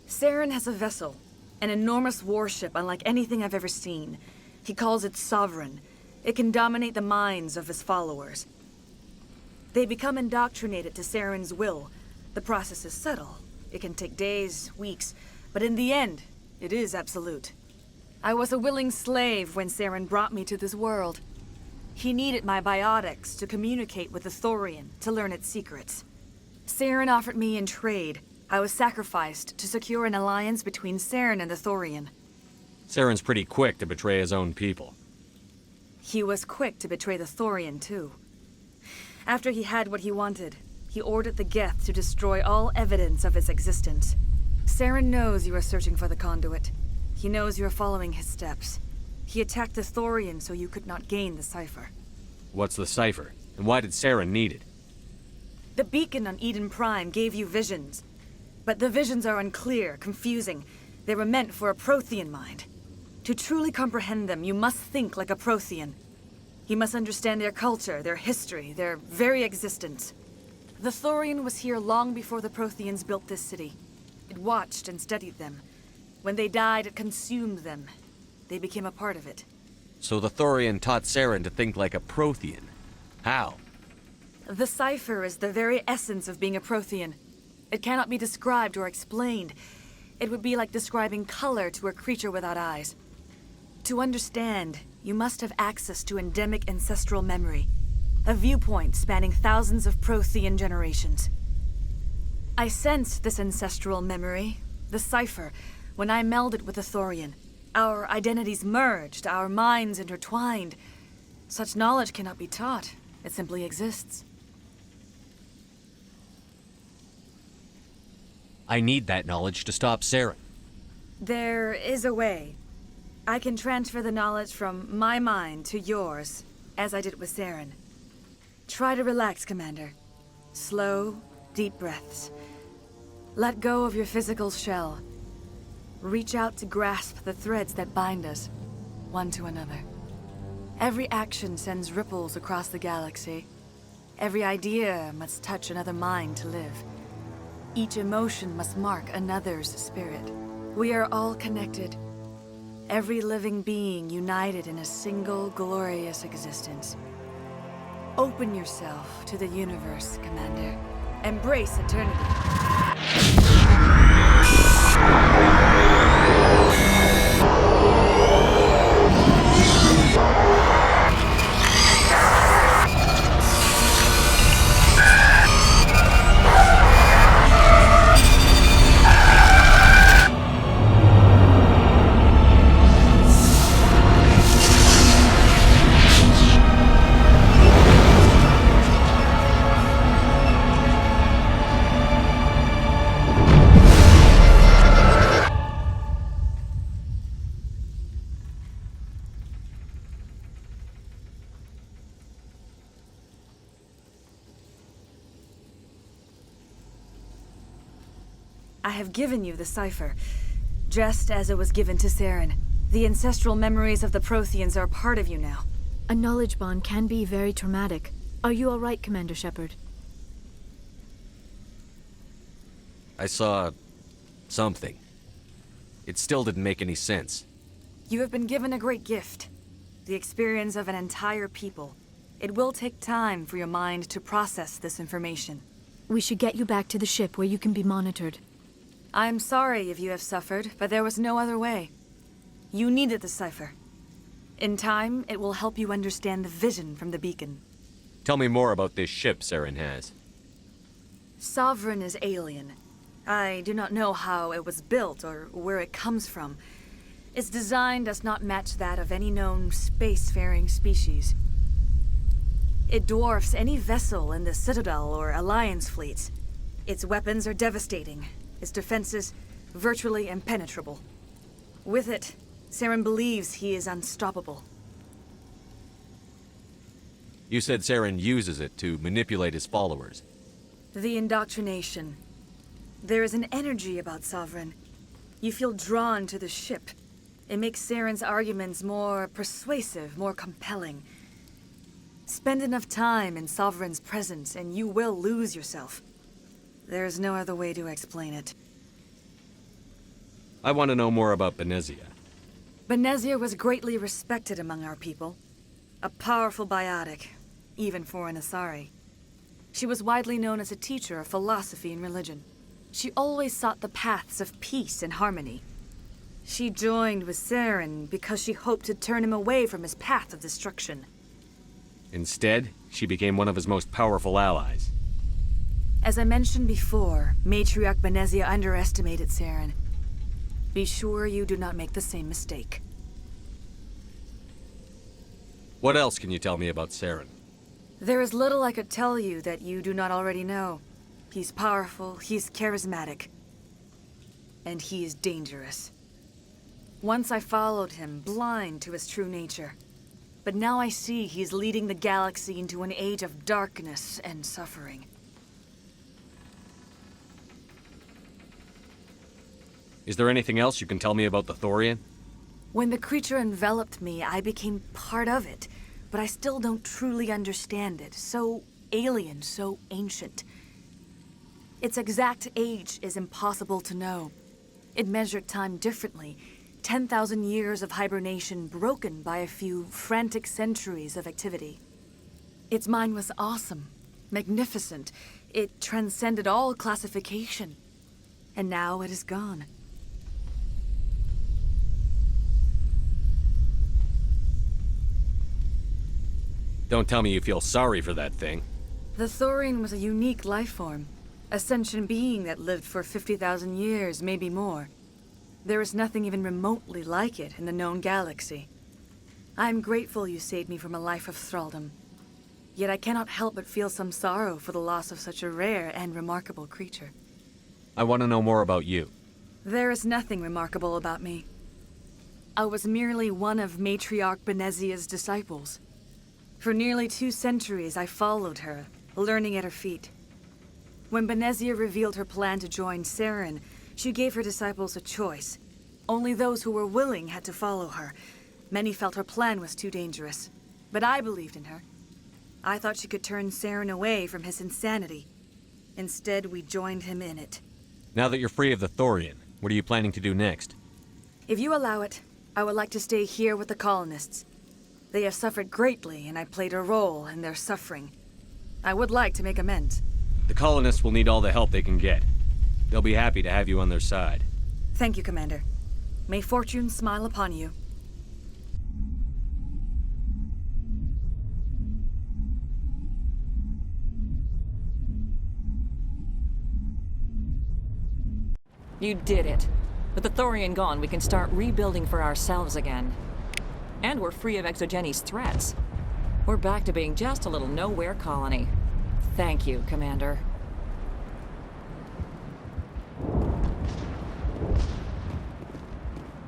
Saren has a vessel, an enormous warship unlike anything I've ever seen. He calls it Sovereign. It can dominate the minds of his followers. They become indoctrinated to Saren's will. The process is subtle. It can take days, weeks, but in the end, it is absolute. I was a willing slave when Saren brought me to this world. He needed my biotics to communicate with the Thorian, to learn its secrets. Saren offered me in trade. I was sacrificed to secure an alliance between Saren and the Thorian. Saren's pretty quick to betray his own people. He was quick to betray the Thorian, too. After he had what he wanted, he ordered the Geth to destroy all evidence of its existence. Saren knows you are searching for the conduit. He knows you are following his steps. He attacked the Thorian so you could not gain the cipher. What's the cipher? And why did Saren need it? The beacon on Eden Prime gave you visions. But the visions are unclear, confusing. They were meant for a Prothean mind. To truly comprehend them, you must think like a Prothean. You must understand their culture, their history, their very existence. The Thorian was here long before the Protheans built this city. It watched and studied them. When they died, it consumed them. They became a part of it. So the Thorian taught Saren to think like a Prothean. How? The cipher is the very essence of being a Prothean. It cannot be described or explained. It would be like describing color to a creature without eyes. To understand, you must have access to endemic ancestral memory, a viewpoint spanning thousands of Prothean generations. I sensed this ancestral memory, the cipher, when I melded with the Thorian. Our identities merged, our minds intertwined. Such knowledge cannot be taught. It simply exists. I need that knowledge to stop Saren. There is a way. I can transfer the knowledge from my mind to yours, as I did with Saren. Try to relax, Commander. Slow, deep breaths. Let go of your physical shell. Reach out to grasp the threads that bind us, one to another. Every action sends ripples across the galaxy. Every idea must touch another mind to live. Each emotion must mark another's spirit. We are all connected. Every living being united in a single glorious existence. Open yourself to the universe, Commander. Embrace eternity. I have given you the cipher, just as it was given to Saren. The ancestral memories of the Protheans are part of you now. A knowledge bond can be very traumatic. Are you all right, Commander Shepard? I saw something. It still didn't make any sense. You have been given a great gift. The experience of an entire people. It will take time for your mind to process this information. We should get you back to the ship where you can be monitored. I'm sorry if you have suffered, but there was no other way. You needed the cipher. In time, it will help you understand the vision from the beacon. Tell me more about this ship Saren has. Sovereign is alien. I do not know how it was built or where it comes from. Its design does not match that of any known spacefaring species. It dwarfs any vessel in the Citadel or Alliance fleets. Its weapons are devastating, its defenses virtually impenetrable. With it, Saren believes he is unstoppable. You said Saren uses it to manipulate his followers. The indoctrination. There is an energy about Sovereign. You feel drawn to the ship. It makes Saren's arguments more persuasive, more compelling. Spend enough time in Sovereign's presence and you will lose yourself. There is no other way to explain it. I want to know more about Benezia. Benezia was greatly respected among our people. A powerful biotic, even for an Asari. She was widely known as a teacher of philosophy and religion. She always sought the paths of peace and harmony. She joined with Saren because she hoped to turn him away from his path of destruction. Instead, she became one of his most powerful allies. As I mentioned before, Matriarch Benezia underestimated Saren. Be sure you do not make the same mistake. What else can you tell me about Saren? There is little I could tell you that you do not already know. He's powerful, he's charismatic, and he is dangerous. Once I followed him, blind to his true nature. But now I see he's leading the galaxy into an age of darkness and suffering. Is there anything else you can tell me about the Thorian? When the creature enveloped me, I became part of it, but I still don't truly understand it. So alien, so ancient. Its exact age is impossible to know. It measured time differently. 10,000 years of hibernation broken by a few frantic centuries of activity. Its mind was awesome, magnificent. It transcended all classification. And now it is gone. Don't tell me you feel sorry for that thing. The Thorian was a unique life form. A sentient being that lived for 50,000 years, maybe more. There is nothing even remotely like it in the known galaxy. I am grateful you saved me from a life of thraldom. Yet I cannot help but feel some sorrow for the loss of such a rare and remarkable creature. I want to know more about you. There is nothing remarkable about me. I was merely one of Matriarch Benezia's disciples. For nearly 2 centuries I followed her, learning at her feet. When Benezia revealed her plan to join Saren, she gave her disciples a choice. Only those who were willing had to follow her. Many felt her plan was too dangerous, but I believed in her. I thought she could turn Saren away from his insanity. Instead, we joined him in it. Now that you're free of the Thorian, what are you planning to do next? If you allow it, I would like to stay here with the colonists. They have suffered greatly, and I played a role in their suffering. I would like to make amends. The colonists will need all the help they can get. They'll be happy to have you on their side. Thank you, Commander. May fortune smile upon you. You did it. With the Thorian gone, we can start rebuilding for ourselves again. And we're free of Exogeni's threats. We're back to being just a little nowhere colony. Thank you, Commander.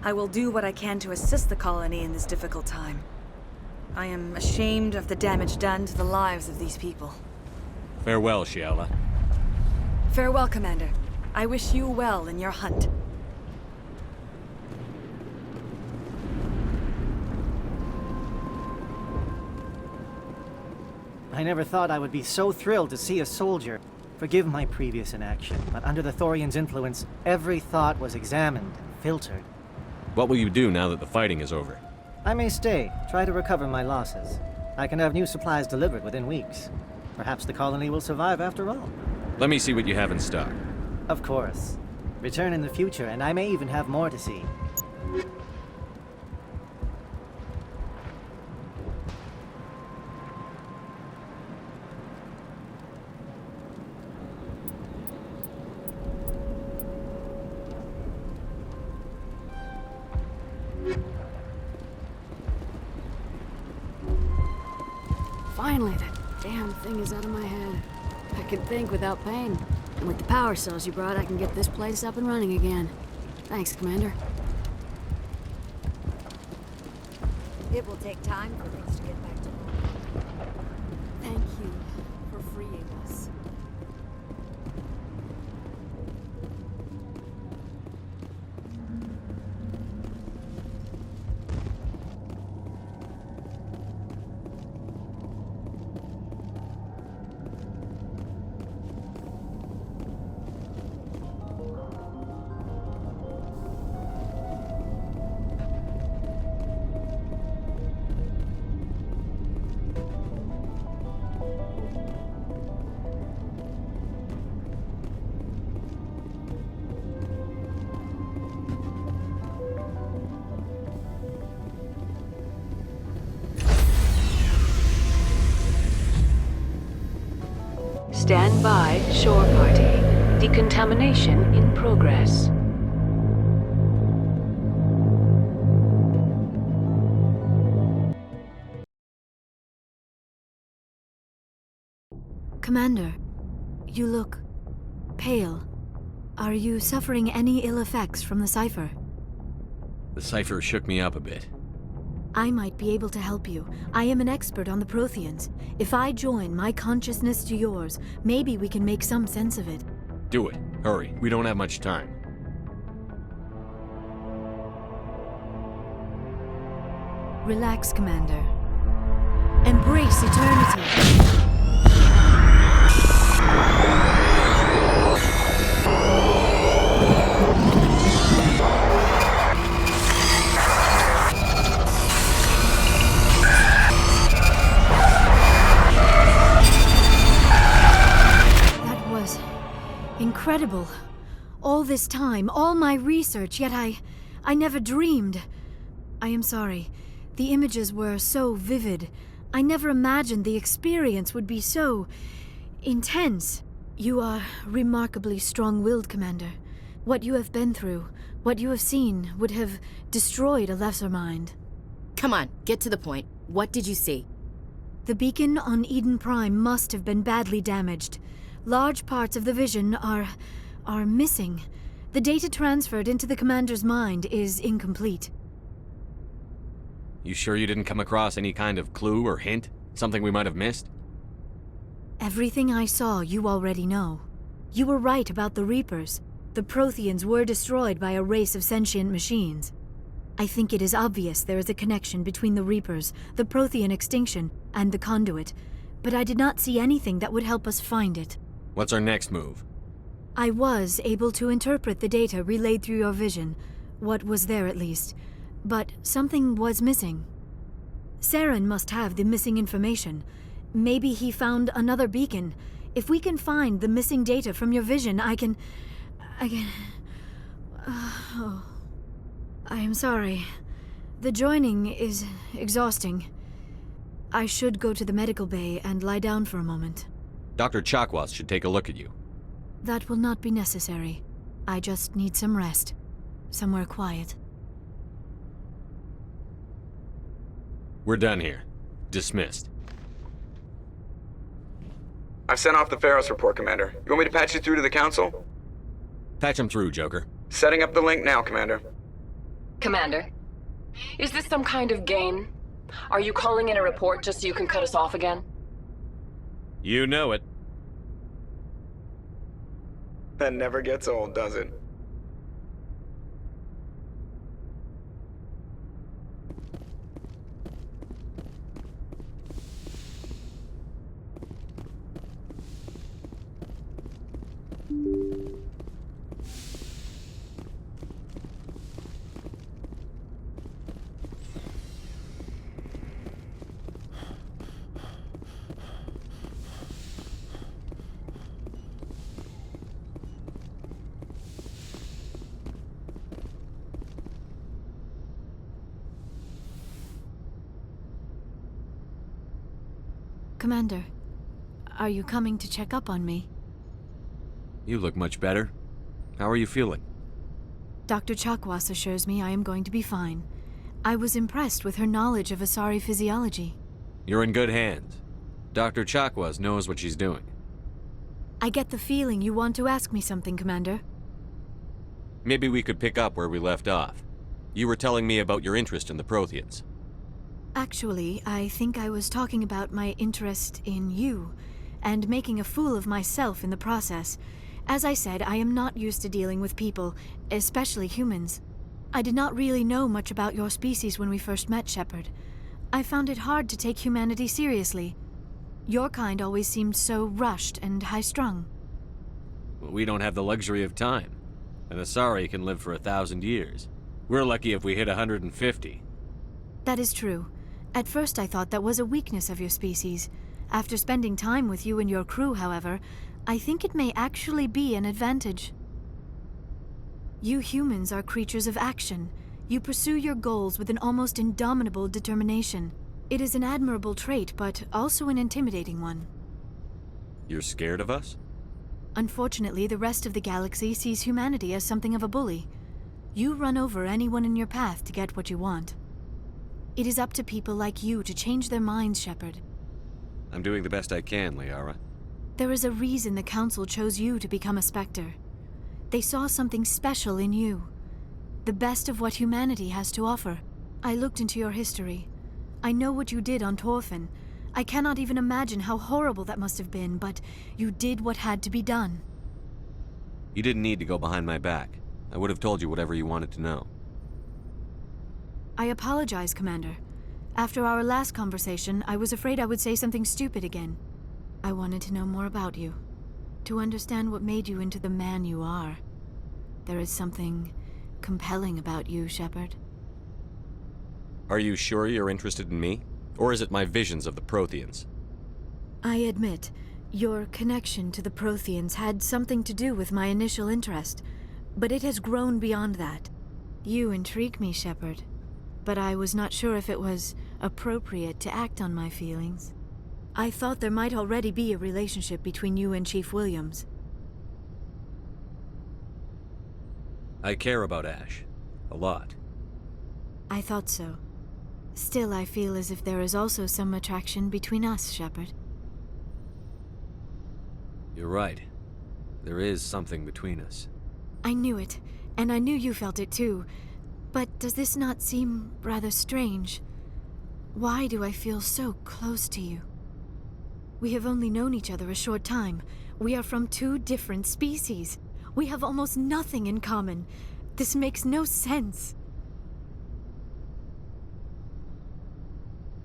I will do what I can to assist the colony in this difficult time. I am ashamed of the damage done to the lives of these people. Farewell, Shiala. Farewell, Commander. I wish you well in your hunt. I never thought I would be so thrilled to see a soldier. Forgive my previous inaction, but under the Thorian's influence, every thought was examined and filtered. What will you do now that the fighting is over? I may stay, try to recover my losses. I can have new supplies delivered within weeks. Perhaps the colony will survive after all. Let me see what you have in stock. Of course. Return in the future, and I may even have more to see. Finally, that damn thing is out of my head. I can think without pain. And with the power cells you brought, I can get this place up and running again. Thanks, Commander. It will take time for things to get back to normal. Thank you for freeing us. Stand by, shore party. Decontamination in progress. Commander, you look pale. Are you suffering any ill effects from the cipher? The cipher shook me up a bit. I might be able to help you. I am an expert on the Protheans. If I join my consciousness to yours, maybe we can make some sense of it. Do it. Hurry. We don't have much time. Relax, Commander. Embrace eternity. Incredible. All this time, all my research, yet I never dreamed. I am sorry. The images were so vivid. I never imagined the experience would be so intense. You are remarkably strong-willed, Commander. What you have been through, what you have seen, would have destroyed a lesser mind. Come on, get to the point. What did you see? The beacon on Eden Prime must have been badly damaged. Large parts of the vision are missing. The data transferred into the commander's mind is incomplete. You sure you didn't come across any kind of clue or hint? Something we might have missed? Everything I saw you already know. You were right about the Reapers. The Protheans were destroyed by a race of sentient machines. I think it is obvious there is a connection between the Reapers, the Prothean extinction, and the Conduit, but I did not see anything that would help us find it. What's our next move? I was able to interpret the data relayed through your vision, what was there at least, but something was missing. Saren must have the missing information. Maybe he found another beacon. If we can find the missing data from your vision, I can... Oh. I am sorry. The joining is exhausting. I should go to the medical bay and lie down for a moment. Dr. Chakwas should take a look at you. That will not be necessary. I just need some rest. Somewhere quiet. We're done here. Dismissed. I've sent off the Pharos report, Commander. You want me to patch you through to the Council? Patch him through, Joker. Setting up the link now, Commander. Commander, is this some kind of game? Are you calling in a report just so you can cut us off again? You know it. That never gets old, does it? Commander, are you coming to check up on me? You look much better. How are you feeling? Dr. Chakwas assures me I am going to be fine. I was impressed with her knowledge of Asari physiology. You're in good hands. Dr. Chakwas knows what she's doing. I get the feeling you want to ask me something, Commander. Maybe we could pick up where we left off. You were telling me about your interest in the Protheans. Actually, I think I was talking about my interest in you, and making a fool of myself in the process. As I said, I am not used to dealing with people, especially humans. I did not really know much about your species when we first met, Shepard. I found it hard to take humanity seriously. Your kind always seemed so rushed and high-strung. Well, we don't have the luxury of time. An Asari can live for 1,000 years. We're lucky if we hit 150. That is true. At first I thought that was a weakness of your species. After spending time with you and your crew, however, I think it may actually be an advantage. You humans are creatures of action. You pursue your goals with an almost indomitable determination. It is an admirable trait, but also an intimidating one. You're scared of us? Unfortunately, the rest of the galaxy sees humanity as something of a bully. You run over anyone in your path to get what you want. It is up to people like you to change their minds, Shepard. I'm doing the best I can, Liara. There is a reason the Council chose you to become a Spectre. They saw something special in you. The best of what humanity has to offer. I looked into your history. I know what you did on Torfin. I cannot even imagine how horrible that must have been, but you did what had to be done. You didn't need to go behind my back. I would have told you whatever you wanted to know. I apologize, Commander. After our last conversation, I was afraid I would say something stupid again. I wanted to know more about you. To understand what made you into the man you are. There is something compelling about you, Shepard. Are you sure you're interested in me? Or is it my visions of the Protheans? I admit, your connection to the Protheans had something to do with my initial interest, but it has grown beyond that. You intrigue me, Shepard, but I was not sure if it was appropriate to act on my feelings. I thought there might already be a relationship between you and Chief Williams. I care about Ash. A lot. I thought so. Still, I feel as if there is also some attraction between us, Shepard. You're right. There is something between us. I knew it, and I knew you felt it too. But does this not seem rather strange? Why do I feel so close to you? We have only known each other a short time. We are from two different species. We have almost nothing in common. This makes no sense.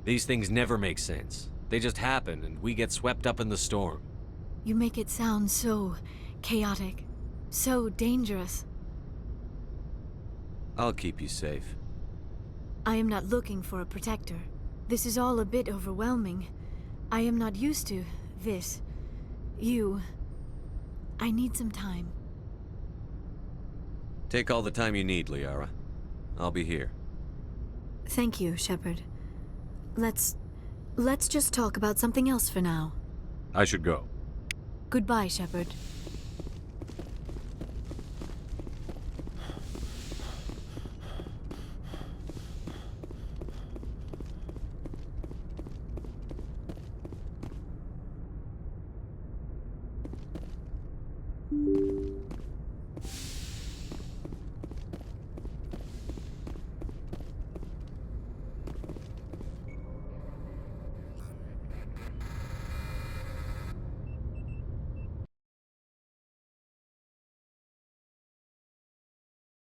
These things never make sense. They just happen, and we get swept up in the storm. You make it sound so chaotic, so dangerous. I'll keep you safe. I am not looking for a protector. This is all a bit overwhelming. I am not used to this. You. I need some time. Take all the time you need, Liara. I'll be here. Thank you, Shepard. Let's just talk about something else for now. I should go. Goodbye, Shepard.